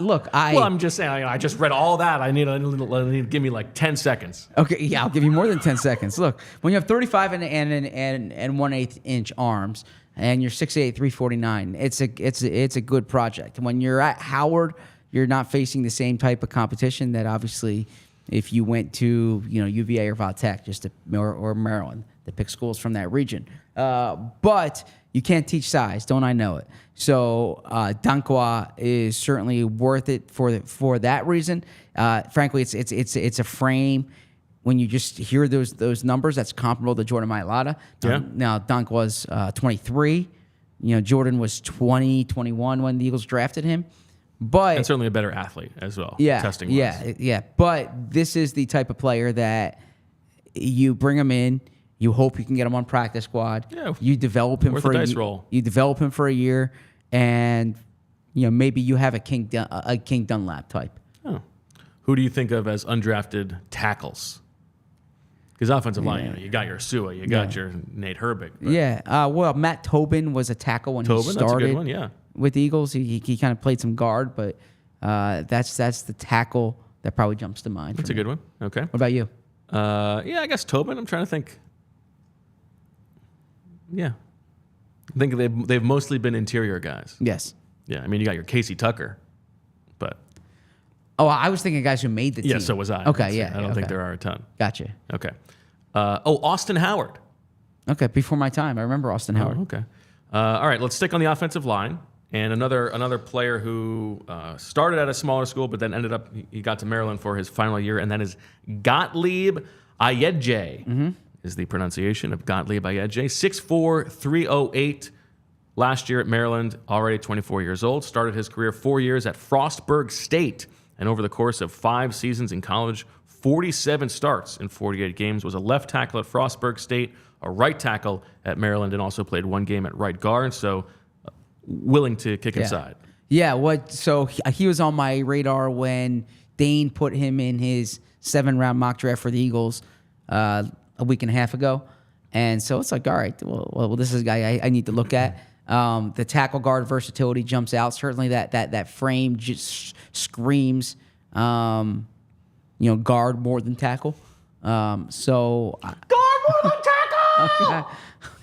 look, Well, I'm just saying, I just read all that. I need to give me like 10 seconds. Okay, yeah, I'll give you more than 10 seconds. Look, when you have 35 and 1/8 inch arms and you're 6'8", 349, it's a good project. When you're at Howard, you're not facing the same type of competition that obviously if you went to UVA or Val-Tech or Maryland, they pick schools from that region. But you can't teach size, don't I know it? So Dankwah is certainly worth it for that reason. Frankly, it's a frame. When you just hear those numbers, that's comparable to Jordan Mailata. Yeah. Now Dankwah's 23. Jordan was 20, 21 when the Eagles drafted him. But And certainly a better athlete as well. yeah, Testing-wise. yeah. But this is the type of player that you bring him in. You hope you can get him on practice squad. Yeah. You develop him Worth for a dice roll. You develop him for a year, and maybe you have a King Dunlap type. Oh. Who do you think of as undrafted tackles? Because offensive line, you got your Sua, you got your Nate Herbig. but- Yeah. Well, Matt Tobin was a tackle when he Tobin, started. that's a good one, yeah. With the Eagles, he kind of played some guard, but that's the tackle that probably jumps to mind. That's a good one. Okay. What about you? Yeah, I guess Tobin. I'm trying to think. Yeah. I think they've mostly been interior guys. Yes. Yeah, I mean, you got your Casey Tucker, but Oh, I was thinking guys who made the team. yeah, so was I. Okay, yeah. I don't think there are a ton. Gotcha. Okay. Austin Howard. Okay, before my time. I remember Austin Howard. Oh, okay. All right, let's stick on the offensive line. And another player who started at a smaller school, but then ended up, he got to Maryland for his final year, and that is Gottlieb Ayedje, is the pronunciation of Gottlieb Ayedje. 6'4", 308 last year at Maryland, already 24 years old. Started his career 4 years at Frostburg State, and over the course of 5 seasons in college, 47 starts in 48 games, was a left tackle at Frostburg State, a right tackle at Maryland, and also played 1 game at right guard. So willing to kick inside. Yeah, so he was on my radar when Dane put him in his 7-round mock draft for the Eagles a week and a half ago. And so it's like, all right, well this is a guy I need to look at. The tackle guard versatility jumps out. Certainly that frame just screams, guard more than tackle. Guard more than tackle!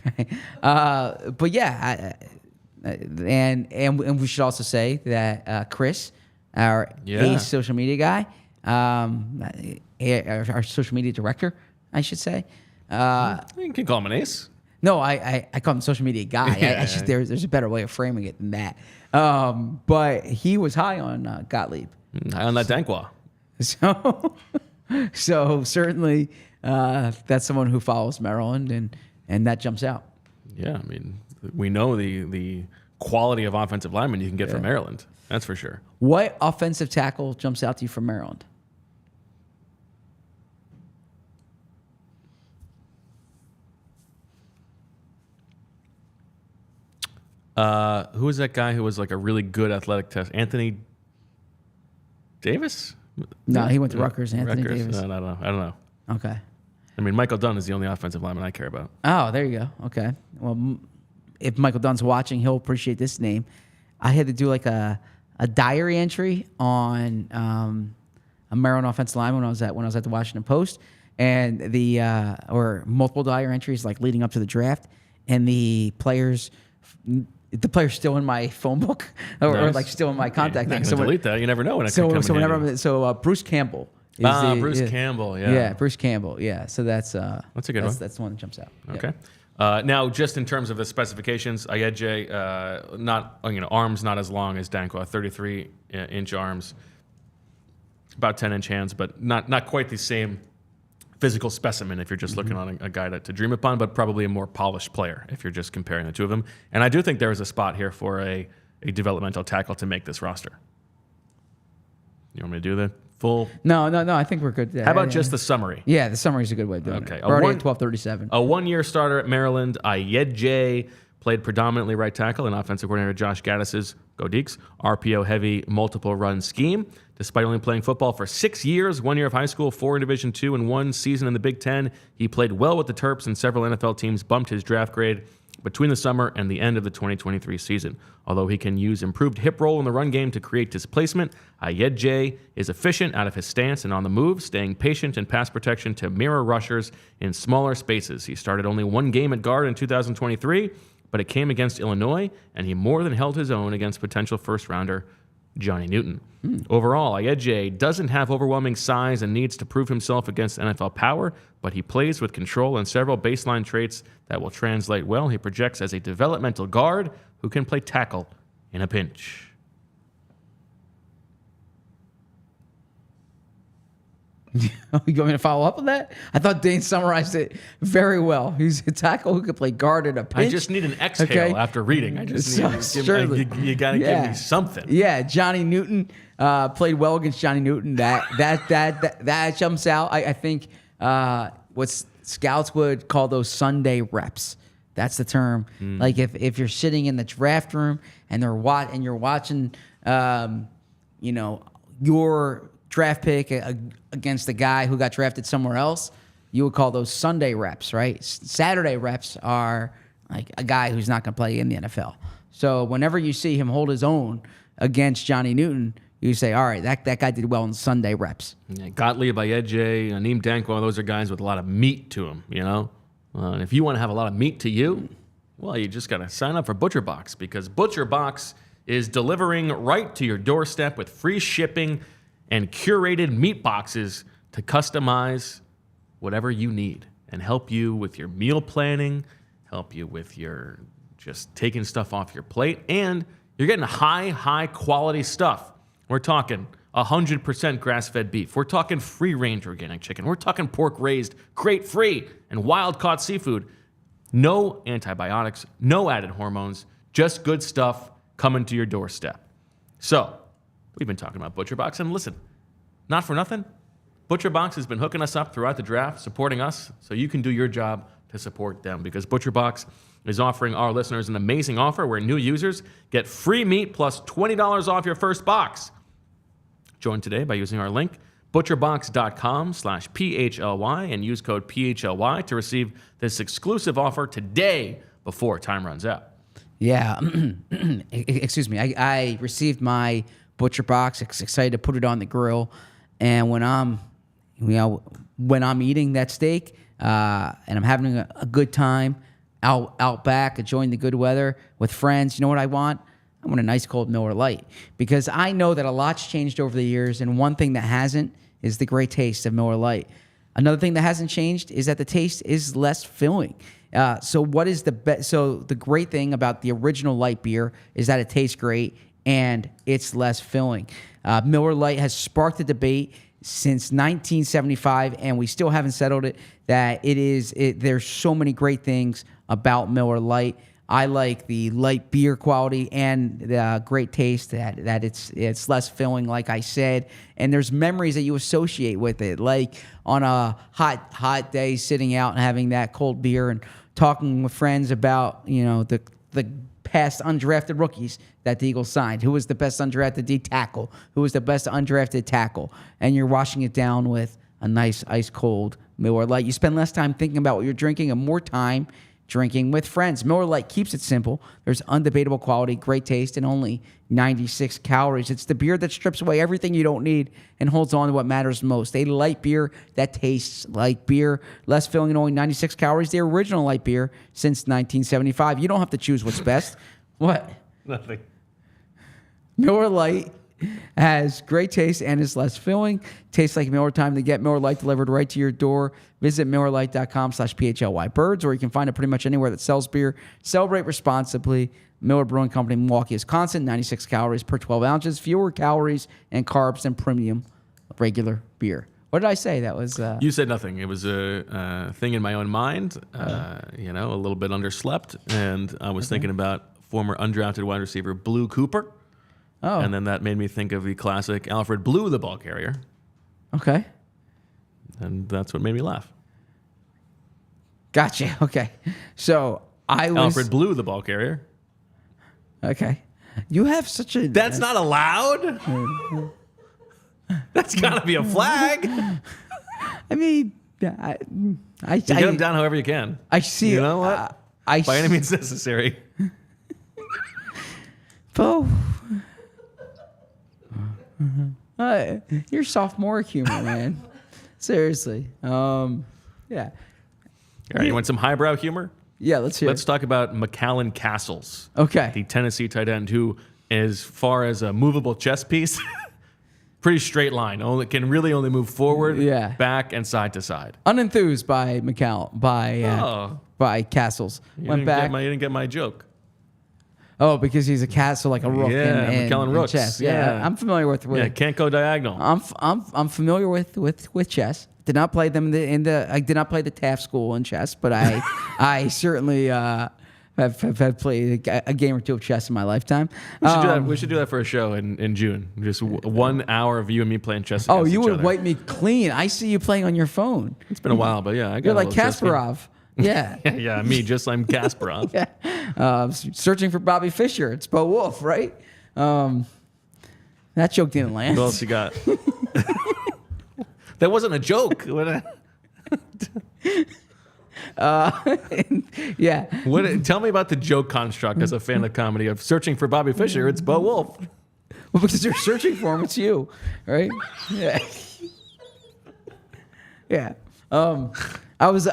Okay. But yeah, and we should also say that Chris, our ace social media guy, our social media director, I should say. You can call him an ace. No, I call him social media guy. There's a better way of framing it than that. But he was high on Gottlieb. High on that Dankwah. So certainly that's someone who follows Maryland, and that jumps out. Yeah, I mean, we know the quality of offensive linemen you can get from Maryland. That's for sure. What offensive tackle jumps out to you from Maryland? Who was that guy who was like a really good athletic test? Anthony Davis? No, he went to Rutgers. Anthony Rutgers? Davis. I don't know. Okay. I mean, Michael Dunn is the only offensive lineman I care about. Oh, there you go. Okay. Well, if Michael Dunn's watching, he'll appreciate this name. I had to do like a diary entry on a Maryland offensive lineman when I was at the Washington Post, and or multiple diary entries like leading up to the draft, and the players still in my phone book or like still in my contact thing. So delete that. You never know when it could come in handy. Bruce Campbell. Bruce Campbell. Yeah. Yeah, Bruce Campbell. Yeah. So that's a good one. That's the one that jumps out. Okay. Now, just in terms of the specifications, Ayedje, not arms not as long as Dankwah, 33-inch arms, about 10-inch hands, but not quite the same physical specimen if you're just looking on a guy to dream upon, but probably a more polished player if you're just comparing the two of them. And I do think there is a spot here for a developmental tackle to make this roster. You want me to do the full? No. I think we're good. How about just the summary? Yeah, the summary is a good way of doing it. Already at 1237. A one-year starter at Maryland, Ayedje played predominantly right tackle in offensive coordinator Josh Gaddis's Go Deeks RPO-heavy multiple run scheme. Despite only playing football for 6 years, 1 year of high school, 4 in Division II, and 1 season in the Big Ten, he played well with the Terps, and several NFL teams bumped his draft grade between the summer and the end of the 2023 season. Although he can use improved hip roll in the run game to create displacement, Ayedje is efficient out of his stance and on the move, staying patient in pass protection to mirror rushers in smaller spaces. He started only 1 game at guard in 2023, but it came against Illinois, and he more than held his own against potential first-rounder Johnny Newton. Overall, Ayedje doesn't have overwhelming size and needs to prove himself against NFL power, but he plays with control and several baseline traits that will translate well. He projects as a developmental guard who can play tackle in a pinch. You want me to follow up on that? I thought Dane summarized it very well. He's a tackle who could play guard in a pinch. I just need an exhale after reading. I just need you got to give me something. Yeah, Johnny Newton played well against Johnny Newton. That jumps out. I think what scouts would call those Sunday reps. That's the term. Like if you're sitting in the draft room and you're watching, your draft pick against the guy who got drafted somewhere else, you would call those Sunday reps, right? Saturday reps are like a guy who's not going to play in the NFL. So whenever you see him hold his own against Johnny Newton, you say, all right, that guy did well in Sunday reps. Yeah, Gottlieb, Ayedje, Anim Dankwah, those are guys with a lot of meat to them, and if you want to have a lot of meat to you, well, you just got to sign up for ButcherBox, because ButcherBox is delivering right to your doorstep with free shipping and curated meat boxes to customize whatever you need and help you with your meal planning, help you with your just taking stuff off your plate, and you're getting high quality stuff. We're talking 100% grass-fed beef. We're talking free-range organic chicken. We're talking pork raised, crate-free, and wild-caught seafood. No antibiotics, no added hormones, just good stuff coming to your doorstep. So, we've been talking about ButcherBox, and listen, not for nothing, ButcherBox has been hooking us up throughout the draft, supporting us, so you can do your job to support them, because ButcherBox is offering our listeners an amazing offer where new users get free meat plus $20 off your first box. Join today by using our link, butcherbox.com/PHLY, and use code PHLY to receive this exclusive offer today before time runs out. Yeah. Excuse me. I received my ButcherBox. Excited to put it on the grill. And when I'm eating that steak and I'm having a good time out back, enjoying the good weather with friends, you know what I want? I want a nice cold Miller Lite, because I know that a lot's changed over the years, and one thing that hasn't is the great taste of Miller Lite. Another thing that hasn't changed is that the taste is less filling. So what is the best? So the great thing about the original light beer is that it tastes great and it's less filling. Miller Lite has sparked a debate since 1975, and we still haven't settled it. There's so many great things about Miller Lite. I like the light beer quality and the great taste that it's less filling, like I said. And there's memories that you associate with it, like on a hot day, sitting out and having that cold beer and talking with friends about the past undrafted rookies that the Eagles signed. Who was the best undrafted D tackle? Who was the best undrafted tackle? And you're washing it down with a nice ice cold Miller Lite. You spend less time thinking about what you're drinking and more time drinking with friends. Miller Lite keeps it simple. There's undebatable quality, great taste, and only 96 calories. It's the beer that strips away everything you don't need and holds on to what matters most. A light beer that tastes like beer, less filling and only 96 calories. The original light beer since 1975. You don't have to choose what's best. What? Nothing. Miller Lite has great taste and is less filling. Tastes like Miller time. To get Miller Lite delivered right to your door, visit MillerLite.com/PHLY Birds, or you can find it pretty much anywhere that sells beer. Celebrate responsibly. Miller Brewing Company, Milwaukee, Wisconsin. 96 calories per 12 ounces. Fewer calories and carbs than premium regular beer. What did I say? That was... You said nothing. It was a thing in my own mind, a little bit underslept, and I was thinking about former undrafted wide receiver Blue Cooper. Oh. And then that made me think of the classic Alfred Blue, the ball carrier. Okay. And that's what made me laugh. Gotcha. Okay. So I was... Alfred Blue, the ball carrier. Okay. You have such a... That's not allowed? That's got to be a flag. I mean... You get them down however you can. I see... You know what? By any means necessary. Bo... Your sophomoric humor, man. Seriously. Yeah. All right, you want some highbrow humor? Yeah, let's hear Let's talk about McAllen Castles. Okay. The Tennessee tight end who, as far as a movable chess piece, pretty straight line. Can really only move forward, back, and side to side. Unenthused by by Castles. You Went back. You didn't get my joke. Oh, because he's a castle, like a rook. Yeah, McAllen Rooks. Chess. Yeah, I'm familiar with. Yeah, can't go diagonal. I'm familiar with chess. Did not play them I did not play the Taft School in chess, but I certainly have played a game or two of chess in my lifetime. We should do that for a show in June. Just 1 hour of you and me playing chess. Oh, you each would other. wipe me clean. I see you playing on your phone. It's been a while, but yeah, I got. You're a like little chess game. Kasparov. Yeah. Yeah, me, just like Kasparov. Yeah. Searching for Bobby Fischer. It's Bo Wulf, right? That joke didn't land. What else you got? That wasn't a joke. Yeah. Tell me about the joke construct as a fan of comedy of searching for Bobby Fischer. It's Bo Wulf. Well, because you're searching for him, it's you, right? Yeah. Yeah. I was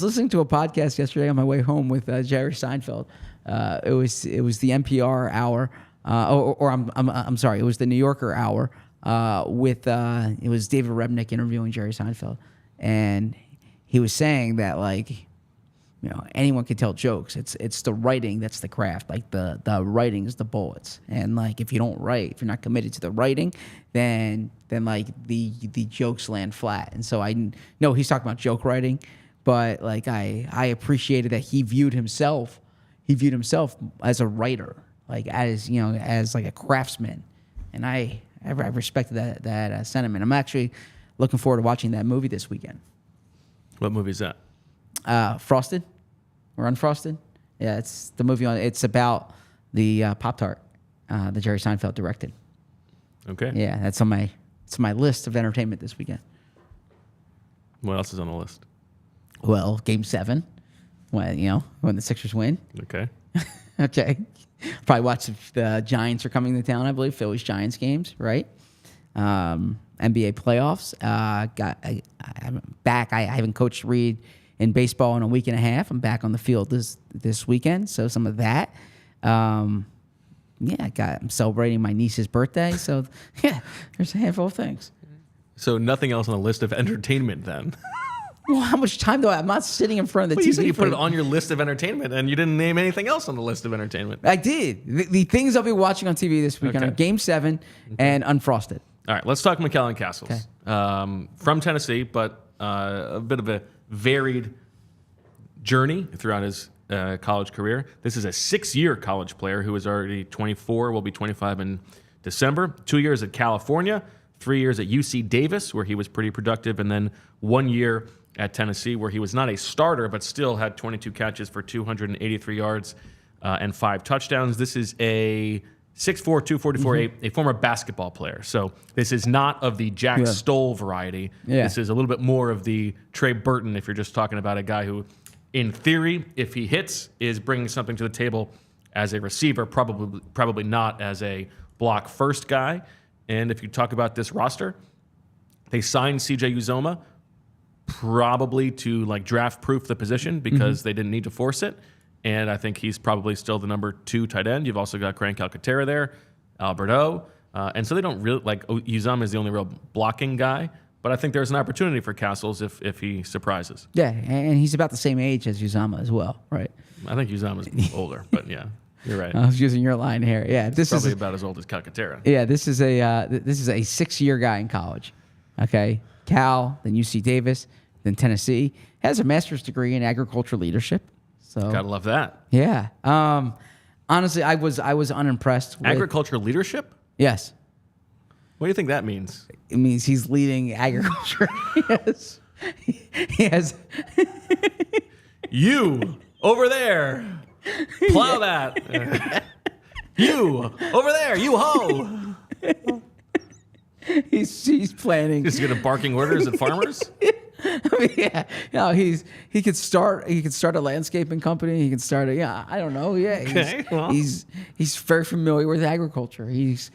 listening to a podcast yesterday on my way home with Jerry Seinfeld. It was the NPR hour, I'm sorry, it was the New Yorker hour. It was David Rebnick interviewing Jerry Seinfeld, and he was saying that anyone can tell jokes. It's the writing that's the craft. Like the writing is the bullets, and if you don't write, if you're not committed to the writing, then the jokes land flat. And so I know he's talking about joke writing, but I appreciated that he viewed himself as a writer, as a craftsman, and I respected that sentiment. I'm actually looking forward to watching that movie this weekend. What movie is that? Frosted or Unfrosted? Yeah, it's the movie it's about the Pop-Tart that Jerry Seinfeld directed. Okay. Yeah, that's on my list of entertainment this weekend. What else is on the list? Well, Game 7, when the Sixers win. Okay. Okay. Probably watch the Giants are coming to town, I believe. Phillies Giants games, right? NBA playoffs. I'm back. I haven't coached Reed in baseball in a week and a half. I'm back on the field this weekend, so some of that. I'm celebrating my niece's birthday, so yeah, there's a handful of things. So nothing else on the list of entertainment then? Well, how much time do I? I'm not sitting in front of the TV. You said you put it on your list of entertainment, and you didn't name anything else on the list of entertainment. I did. The things I'll be watching on TV this weekend are Game 7 and Unfrosted. All right, let's talk McAllen Castles. Okay. From Tennessee, but a bit of a varied journey throughout his college career. This is a 6-year college player who is already 24, will be 25 in December. 2 years at California, 3 years at UC Davis, where he was pretty productive, and then 1 year at Tennessee, where he was not a starter, but still had 22 catches for 283 yards, and 5 touchdowns. This is a 6'4", 244, a former basketball player. So this is not of the Jack Stoll variety. Yeah. This is a little bit more of the Trey Burton, if you're just talking about a guy who, in theory, if he hits, is bringing something to the table as a receiver, probably not as a block first guy. And if you talk about this roster, they signed CJ Uzoma probably to like draft proof the position because they didn't need to force it. And I think he's probably still the number 2 tight end. You've also got Crank Alcantara there, Alberto. And so they don't really, like, Uzama is the only real blocking guy. But I think there's an opportunity for Castles if he surprises. Yeah, and he's about the same age as Uzama as well, right? I think Uzama's older, but yeah, you're right. I was using your line here. Yeah, this Probably is about as old as Calcaterra. Yeah, this is a 6-year guy in college. Okay, Cal, then UC Davis, then Tennessee. Has a master's degree in agricultural leadership. So Gotta love that. yeah. Honestly, I was unimpressed with Agriculture leadership? Yes. What do you think that means? It means he's leading agriculture. Yes. He has You over there, plow that. You over there, you hoe. he's planning. Just gonna barking orders at farmers? I mean, yeah, no, he could start a landscaping company. He could start I don't know. Yeah, Okay, well. he's very familiar with agriculture. He's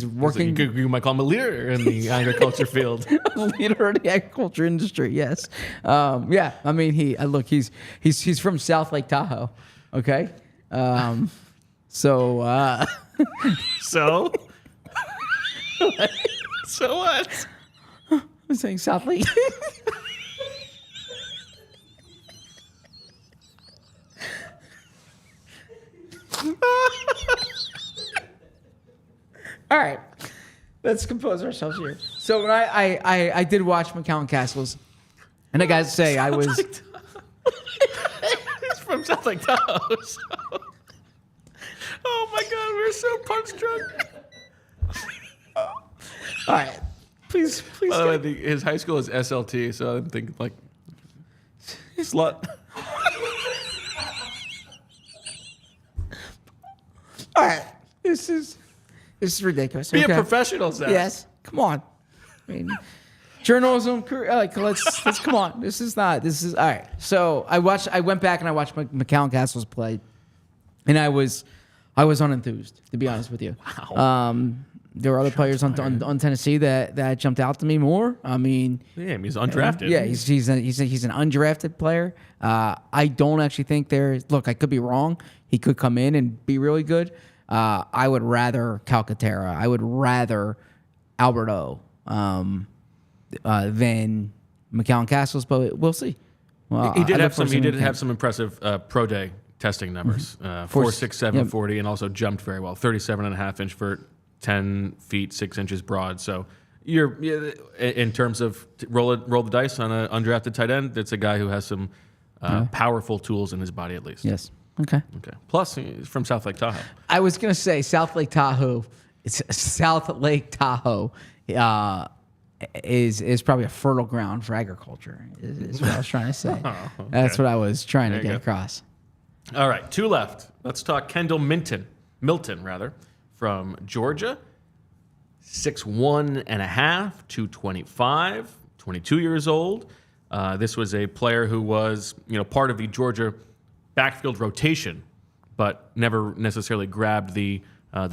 working You might call him a leader in the agriculture field. a leader in the agriculture industry. Yes, yeah. I mean, he's from South Lake Tahoe. Okay, so So? So what? I'm saying South Lake. All right, let's compose ourselves here. So when I did watch McCown Castles, and I got to say I was He's from South Lake Tahoe. So. Oh my God, we're so punch drunk. all right. Please. By the way, his high school is SLT, so I'm thinking like slut. All right, this is ridiculous. Be okay? a professional, Zach. Yes, come on. I mean, journalism. Like, let's come on. This is all right. So I went back and I watched McCown Castles play, and I was unenthused, to be honest with you. Wow. There were other players on Tennessee that jumped out to me more. I mean, Yeah, he's undrafted. yeah, he's an undrafted player. I don't actually think look, I could be wrong. He could come in and be really good. I would rather Calcaterra. I would rather Alberto than McCown Castles, but we'll see. Well, He did I have look forward to some impressive pro day testing numbers. 4.67 yeah. 40, and also jumped very well. 37.5-inch vert, 10 feet 6 inches broad. So you're in terms of roll the dice on an undrafted tight end. That's a guy who has some powerful tools in his body, at least. Yes. Okay. Plus, he's from South Lake Tahoe. I was gonna say South Lake Tahoe. It's South Lake Tahoe. Is probably a fertile ground for agriculture. Is what I was trying to say. Okay. That's what I was trying to you get go. across. All right, 2 left. Let's talk Kendall Milton, from Georgia. 6'1.5", 225, 22 years old. This was a player who was, part of the Georgia backfield rotation, but never necessarily grabbed the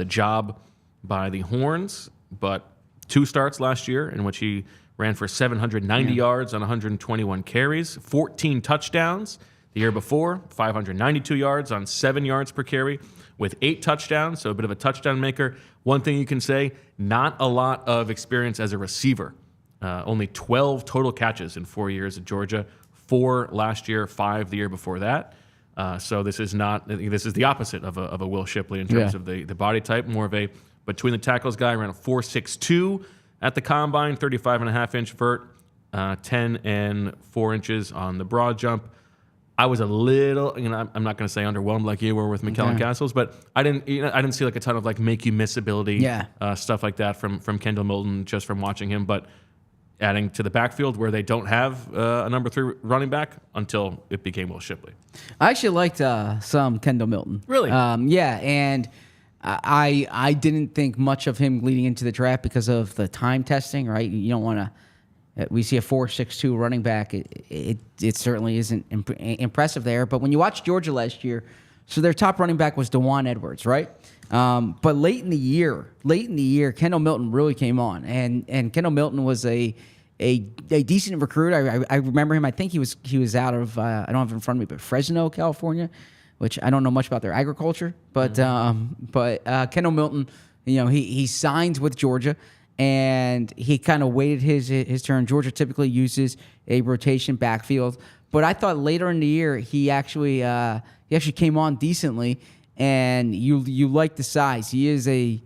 job by the horns. But 2 starts last year in which he ran for 790 yards on 121 carries, 14 touchdowns. The year before, 592 yards on 7 yards per carry with 8 touchdowns, so a bit of a touchdown maker. One thing you can say, not a lot of experience as a receiver. Only 12 total catches in 4 years at Georgia, 4 last year, 5 the year before that. So this is the opposite of a Will Shipley in terms of the body type, more of a between the tackles guy. Ran a 4.62 at the combine, 35.5-inch vert, 10 and 4 inches on the broad jump. I was a little, I'm not going to say underwhelmed like you were with McKellen Castles, but I didn't see like a ton of like make you miss ability, stuff like that from Kendall Milton just from watching him. But adding to the backfield where they don't have a number 3 running back until it became Will Shipley. I actually liked some Kendall Milton. Really? Yeah, and I didn't think much of him leading into the draft because of the time testing, right? You don't want to. We see a 4.62 running back. It certainly isn't impressive there. But when you watch Georgia last year, so their top running back was DeJuan Edwards, right? But late in the year, Kendall Milton really came on, and Kendall Milton was a decent recruit. I remember him. I think he was out of I don't have it in front of me, but Fresno, California, which I don't know much about their agriculture. But Kendall Milton, he signed with Georgia. And he kind of waited his turn. Georgia typically uses a rotation backfield, but I thought later in the year he actually came on decently. And you like the size. He is a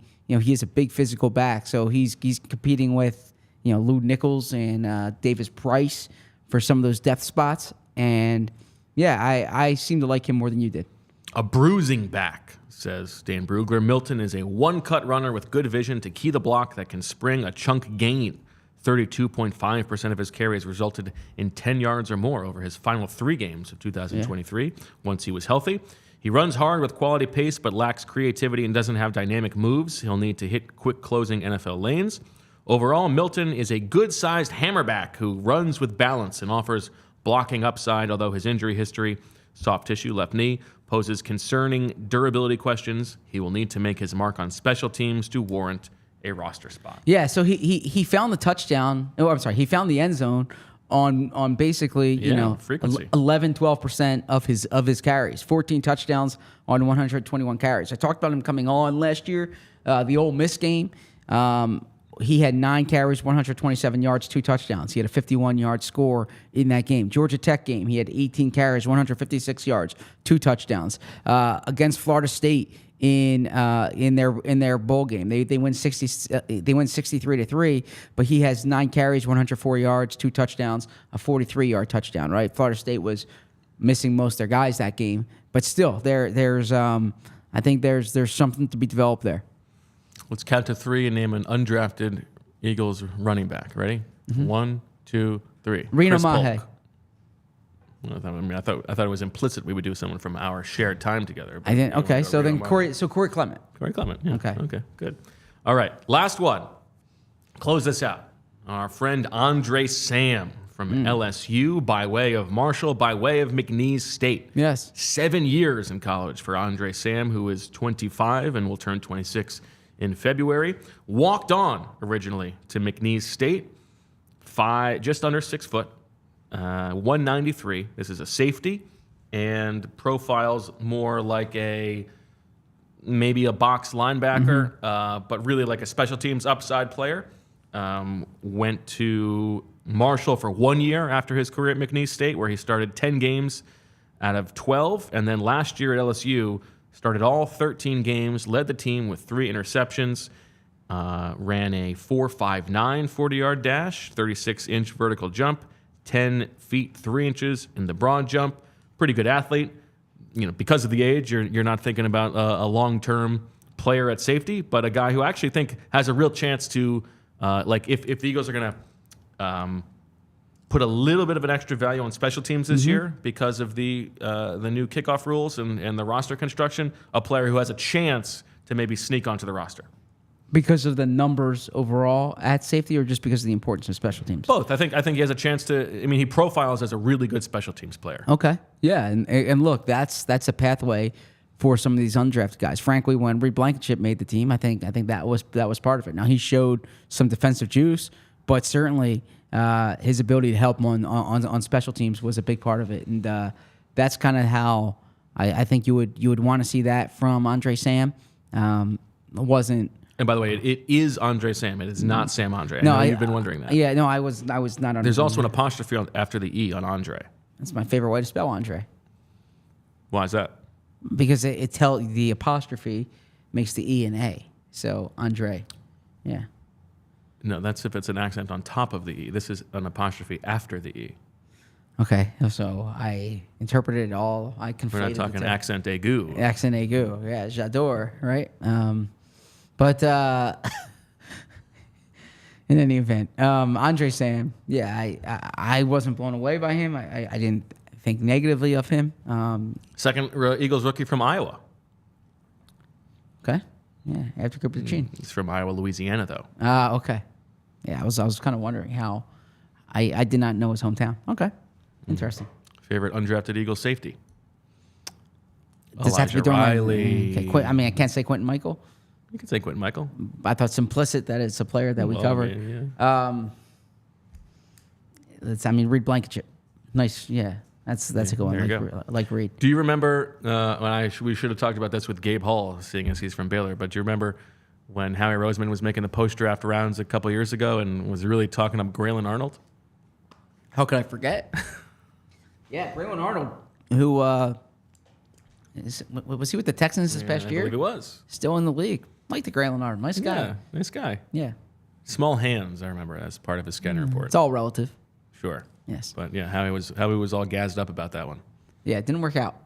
big physical back, so he's competing with Lou Nichols and Davis Price for some of those depth spots. And yeah, I seem to like him more than you did. A bruising back, says Dan Brugler. Milton is a one-cut runner with good vision to key the block that can spring a chunk gain. 32.5% of his carries resulted in 10 yards or more over his final 3 games of 2023 once he was healthy. He runs hard with quality pace but lacks creativity and doesn't have dynamic moves. He'll need to hit quick closing NFL lanes. Overall, Milton is a good-sized hammerback who runs with balance and offers blocking upside, although his injury history, soft tissue, left knee, poses concerning durability questions. He will need to make his mark on special teams to warrant a roster spot. Yeah, so he found the touchdown. Oh, I'm sorry. He found the end zone on basically, frequency. 11-12% of his carries. 14 touchdowns on 121 carries. I talked about him coming on last year, the Ole Miss game. He had 9 carries, 127 yards, 2 touchdowns. He had a 51-yard score in that game. Georgia Tech game, he had 18 carries, 156 yards, 2 touchdowns. Against Florida State in their bowl game, they win 63-3, but he has 9 carries, 104 yards, 2 touchdowns, a 43-yard touchdown. Right, Florida State was missing most of their guys that game, but still, there's I think there's something to be developed there. Let's count to 3 and name an undrafted Eagles running back. Ready? 1, 2, 3. Reno Chris Mahe. Polk. I thought it was implicit we would do someone from our shared time together. I didn't. Okay, so then Corey Clement. Corey Clement. Yeah. Okay, good. All right, last one. Close this out. Our friend Andre Sam from LSU, by way of Marshall, by way of McNeese State. Yes. 7 years in college for Andre Sam, who is 25 and will turn 26 in February. Walked on originally to McNeese State, just under 6 foot, 193. This is a safety and profiles more like maybe a box linebacker, but really like a special teams upside player. Went to Marshall for 1 year after his career at McNeese State, where he started 10 games out of 12. And then last year at LSU, started all 13 games, led the team with 3 interceptions, ran a 4.59 40-yard dash, 36-inch vertical jump, 10 feet 3 inches in the broad jump. Pretty good athlete. Because of the age, you're not thinking about a long-term player at safety, but a guy who I actually think has a real chance to, if the Eagles are going to put a little bit of an extra value on special teams this year because of the new kickoff rules and the roster construction, a player who has a chance to maybe sneak onto the roster. Because of the numbers overall at safety, or just because of the importance of special teams? Both. I think he has a chance to. I mean, he profiles as a really good special teams player. Okay. Yeah, and look, that's a pathway for some of these undrafted guys. Frankly, when Reed Blankenship made the team, I think that was part of it. Now he showed some defensive juice, but certainly his ability to help on special teams was a big part of it, and that's kind of how I think you would want to see that from Andre Sam. Wasn't. And by the way, it is Andre Sam. It is not Sam Andre. No, you've been wondering that. Yeah, no, I was not. There's also an apostrophe after the E on Andre. That's my favorite way to spell Andre. Why is that? Because the apostrophe makes the E an A. So Andre, yeah. No, that's if it's an accent on top of the E. This is an apostrophe after the E. Okay, so I interpreted it all. I conflated. We're not talking accent aigu. Accent aigu, yeah, j'adore, right? But In any event, Andre Sam, I wasn't blown away by him. I didn't think negatively of him. Second Eagles rookie from Iowa. Okay. Yeah, after Cooper Jean. He's from Iowa, Louisiana, though. Okay. Yeah, I was kind of wondering how. I did not know his hometown. Okay. Interesting. Favorite undrafted Eagles safety? Does that have to be Elijah thrown Riley. in? Okay, I mean, I can't say Quentin Michael. You can say Quentin Michael. I thought it's implicit that it's a player that we Well, covered. yeah. Reed Blankenship. Nice, yeah. That's a good one. there you go. Like Reed. Do you remember we should have talked about this with Gabe Hall, seeing as he's from Baylor, but do you remember when Howie Roseman was making the post-draft rounds a couple years ago and was really talking up Graylin Arnold? How could I forget? Yeah, Braylon Arnold, who was he with the Texans this past I year? believe it was. Still in the league. Like the Braylon Arnold. Nice guy. Yeah, nice guy. Yeah. Small hands, I remember, as part of his scouting report. It's all relative. Sure. Yes. But yeah, Howie was all gassed up about that one. Yeah, it didn't work out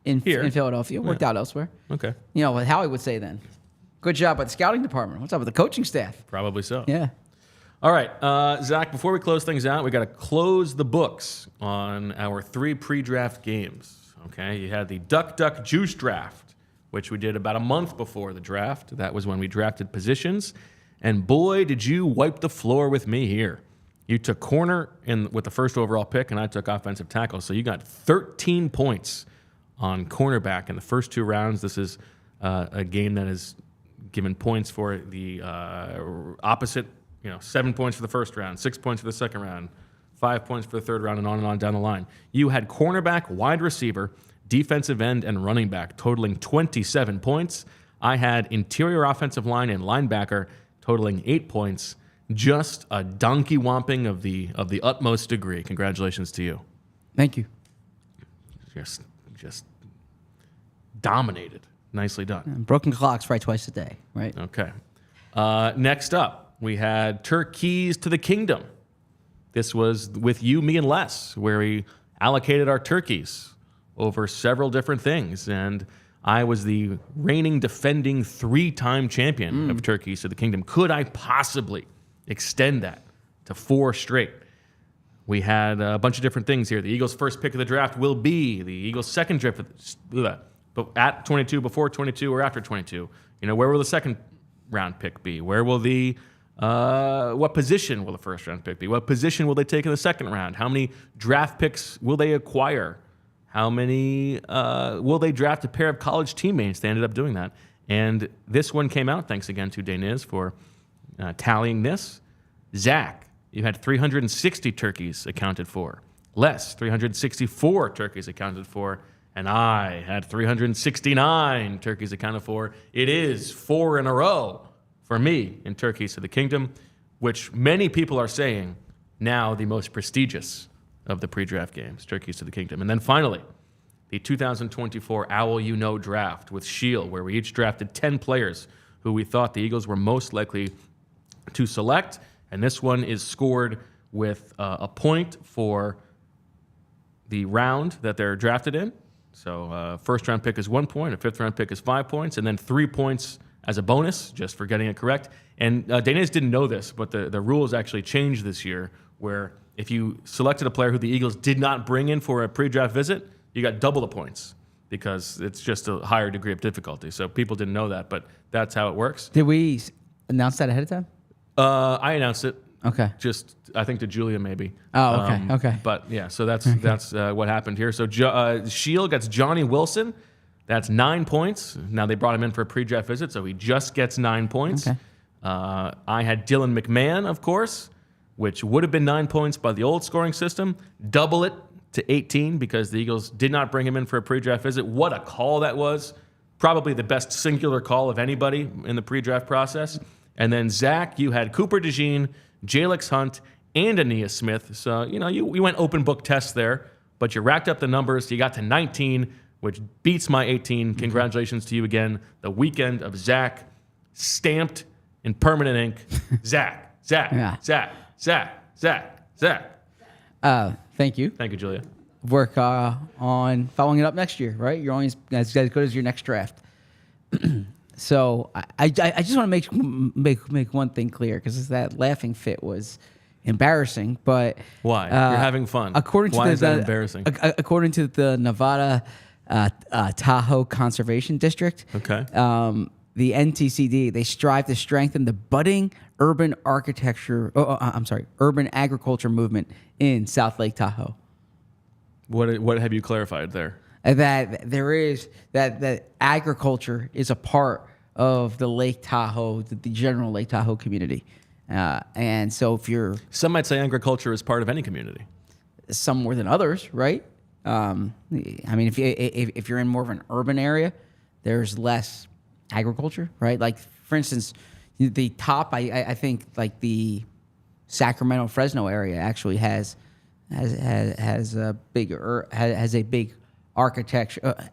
in Philadelphia. It worked out elsewhere. Okay. You know what Howie would say then. Good job by the scouting department. What's up with the coaching staff? Probably so. Yeah. All right, Zach, before we close things out, we got to close the books on our 3 pre-draft games. Okay, you had the Duck Duck Juice draft, which we did about a month before the draft. That was when we drafted positions. And boy, did you wipe the floor with me here. You took corner with the first overall pick, and I took offensive tackle. So you got 13 points on cornerback in the first 2 rounds. This is a game that is given points for the opposite. 7 points for the first round, 6 points for the second round, 5 points for the third round, and on down the line. You had cornerback, wide receiver, defensive end, and running back totaling 27 points. I had interior offensive line and linebacker totaling 8 points. Just a donkey womping of the utmost degree. Congratulations to you. Thank you. Just dominated. Nicely done. Broken clocks right twice a day, right? Okay. Next up, we had Turkeys to the Kingdom. This was with you, me, and Les, where we allocated our turkeys over several different things. And I was the reigning, defending 3-time champion of Turkeys to the Kingdom. Could I possibly extend that to 4 straight? We had a bunch of different things here. The Eagles' first pick of the draft will be the Eagles' second draft, but at 22, before 22, or after 22. Where will the second round pick be? Where will what position will the first round pick be? What position will they take in the second round? How many draft picks will they acquire? How many will they draft a pair of college teammates? They ended up doing that. And this one came out. Thanks again to Deniz for tallying this. Zach, you had 360 turkeys accounted for. Les, 364 turkeys accounted for. And I had 369 turkeys accounted for. It is 4 in a row for me in Turkeys to the Kingdom, which many people are saying now the most prestigious of the pre-draft games, Turkeys to the Kingdom. And then finally, the 2024 Owl draft with Shield, where we each drafted 10 players who we thought the Eagles were most likely to select. And this one is scored with a point for the round that they're drafted in. So first round pick is 1 point, a fifth round pick is 5 points, and then 3 points as a bonus, just for getting it correct. And Deniz didn't know this, but the rules actually changed this year, where if you selected a player who the Eagles did not bring in for a pre-draft visit, you got double the points because it's just a higher degree of difficulty. So people didn't know that, but that's how it works. Did we announce that ahead of time? I announced it. Okay. Just, I think to Julia maybe. Oh, okay. Okay. But yeah, so that's what happened here. So Shield gets Johnny Wilson. That's 9 points. Now they brought him in for a pre-draft visit, so he just gets 9 points. Okay. I had Dylan McMahon, of course, which would have been 9 points by the old scoring system. Double it to 18 because the Eagles did not bring him in for a pre-draft visit. What a call that was. Probably the best singular call of anybody in the pre-draft process. And then Zach, you had Cooper DeJean, Jalix Hunt, and Aeneas Smith. So, you went open book test there, but you racked up the numbers. You got to 19, which beats my 18. Congratulations to you again. The weekend of Zach, stamped in permanent ink. Zach. Thank you. Thank you, Julia. Work on following it up next year, right? You're always as good as your next draft. So I just want to make one thing clear, because that laughing fit was embarrassing. But Why? You're having fun. Why is that embarrassing? According to the Nevada Tahoe Conservation District, Okay. The NTCD, they strive to strengthen the budding urban urban agriculture movement in South Lake Tahoe. What have you clarified there? That there is that agriculture is a part of the Lake Tahoe, the general Lake Tahoe community, and so if you're Some might say agriculture is part of any community. some more than others, right? I mean, if you're in more of an urban area, there's less agriculture, right? Like for instance, the top, I think like the Sacramento Fresno area actually has a big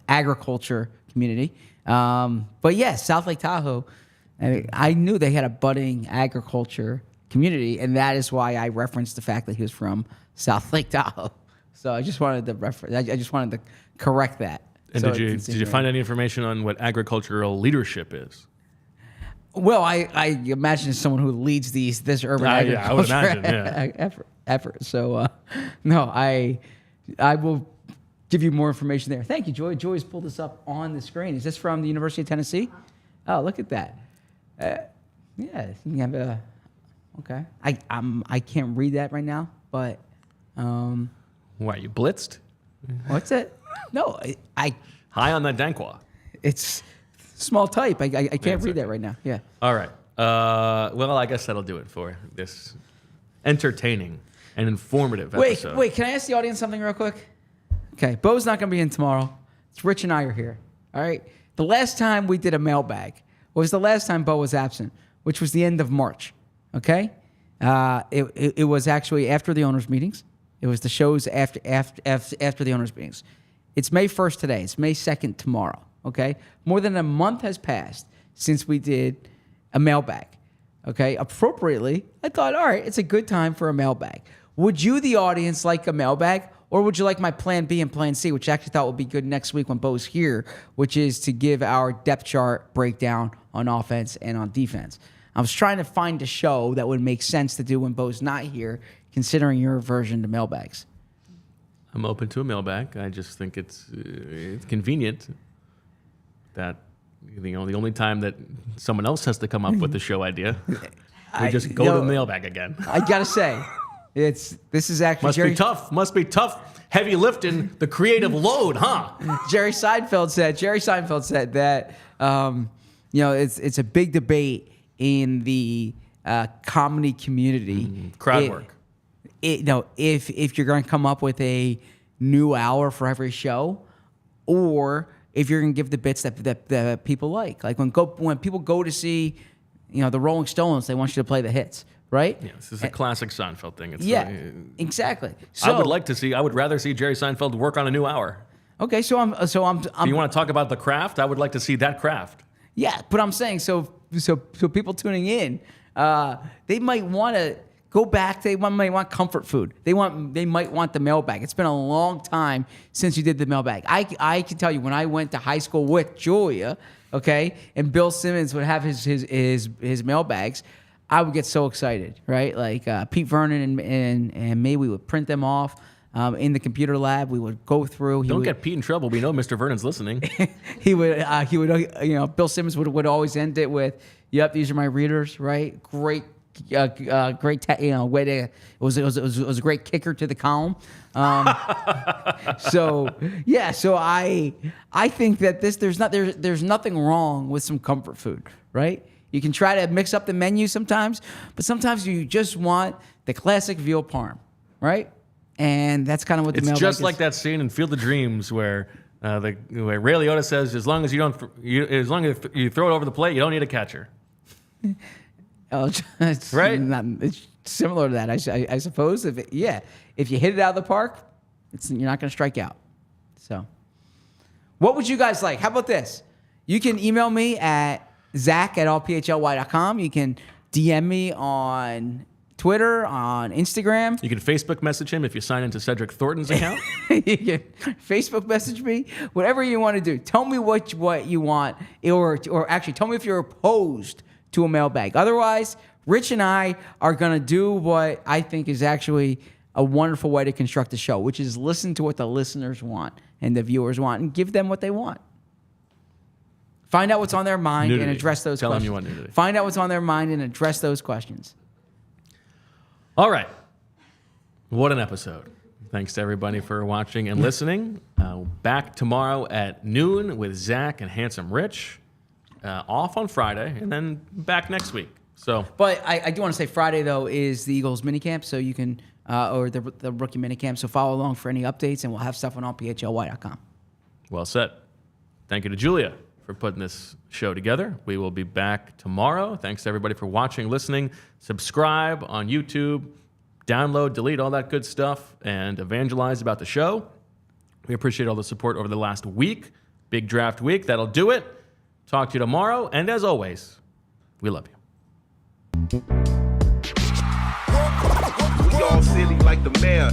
agriculture community. But yeah, South Lake Tahoe, I knew they had a budding agriculture community, and that is why I referenced the fact that he was from South Lake Tahoe. So I just wanted to correct that. And So did you find any information on what agricultural leadership is? Well, I imagine it's someone who leads this urban agriculture I would imagine, yeah. effort. So no, I will give you more information there. Thank you, Joy. Joy's pulled this up on the screen. Is this from the University of Tennessee? Oh, look at that. Yeah, you have a. Okay, I can't read that right now, but Why, you blitzed? what's it? No, I High on that Dankwah. it's small type. I can't That's read okay. that right now. Yeah. All right. Well, I guess that'll do it for this entertaining and informative episode. Wait, can I ask the audience something real quick? Okay, Bo's not going to be in tomorrow. It's Rich and I are here. All right. The last time we did a mailbag was the last time Bo was absent, which was the end of March. Okay. It was actually after the owners' meetings. It was the shows after the owners' meetings. It's May 1st today. It's May 2nd tomorrow. Okay. More than a month has passed since we did a mailbag. Okay. Appropriately, I thought, all right, it's a good time for a mailbag. Would you, the audience, like a mailbag? Or would you like my plan B and plan C, which I actually thought would be good next week when Bo's here, which is to give our depth chart breakdown on offense and on defense? I was trying to find a show that would make sense to do when Bo's not here, considering your aversion to mailbags. I'm open to a mailbag. I just think it's convenient that the only time that someone else has to come up with the show idea, we just go to the mailbag again. I gotta say, this is actually Must be tough. Heavy lifting, the creative load, huh? Jerry Seinfeld said that it's a big debate in the comedy community. Crowd work. If you're going to come up with a new hour for every show, or if you're going to give the bits that people like when people go to see, the Rolling Stones, they want you to play the hits, right? Yeah, this is a classic Seinfeld thing. It's exactly. So I would rather see Jerry Seinfeld work on a new hour. Okay, so I'm. If you want to talk about the craft, I would like to see that craft. Yeah, but I'm saying so people tuning in, they might want to go back. They might want comfort food. They might want the mailbag. It's been a long time since you did the mailbag. I can tell you, when I went to high school with Julia, okay, and Bill Simmons would have his mailbags, I would get so excited, right? Like Pete Vernon and me, we would print them off. In the computer lab, we would go through. Don't get Pete in trouble. We know Mr. Vernon's listening. He would, Bill Simmons would always end it with, "Yep, these are my readers." Right? Great, way to. It was a great kicker to the column. So I think that there's nothing wrong with some comfort food, right? You can try to mix up the menu sometimes, but sometimes you just want the classic veal parm, right? And that's kind of what the mailbag is. It's just like that scene in Field of Dreams where Ray Liotta says, as long as you throw it over the plate, you don't need a catcher. It's right? It's similar to that, I suppose. If you hit it out of the park, you're not going to strike out. So, what would you guys like? How about this? You can email me at zach@allphly.com. You can DM me on Twitter, on Instagram. You can Facebook message him if you sign into Cedric Thornton's account. You can Facebook message me, whatever you want to do. Tell me what you want, or actually tell me if you're opposed to a mailbag. Otherwise, Rich and I are going to do what I think is actually a wonderful way to construct the show, which is listen to what the listeners want and the viewers want and give them what they want. Find out what's on their mind and address those questions. Tell them you want nudity. Find out what's on their mind and address those questions. All right. What an episode. Thanks to everybody for watching and listening. Back tomorrow at noon with Zach and Handsome Rich. Off on Friday and then back next week. But I do want to say Friday, though, is the Eagles minicamp, so you can, or the rookie minicamp, so follow along for any updates, and we'll have stuff on PHLY.com. Well said. Thank you to Julia for putting this show together. We will be back tomorrow. Thanks to everybody for watching, listening. Subscribe on YouTube, download, delete, all that good stuff, and evangelize about the show. We appreciate all the support over the last week. Big draft week. That'll do it. Talk to you tomorrow. And as always, we love you. We all silly like the mayor.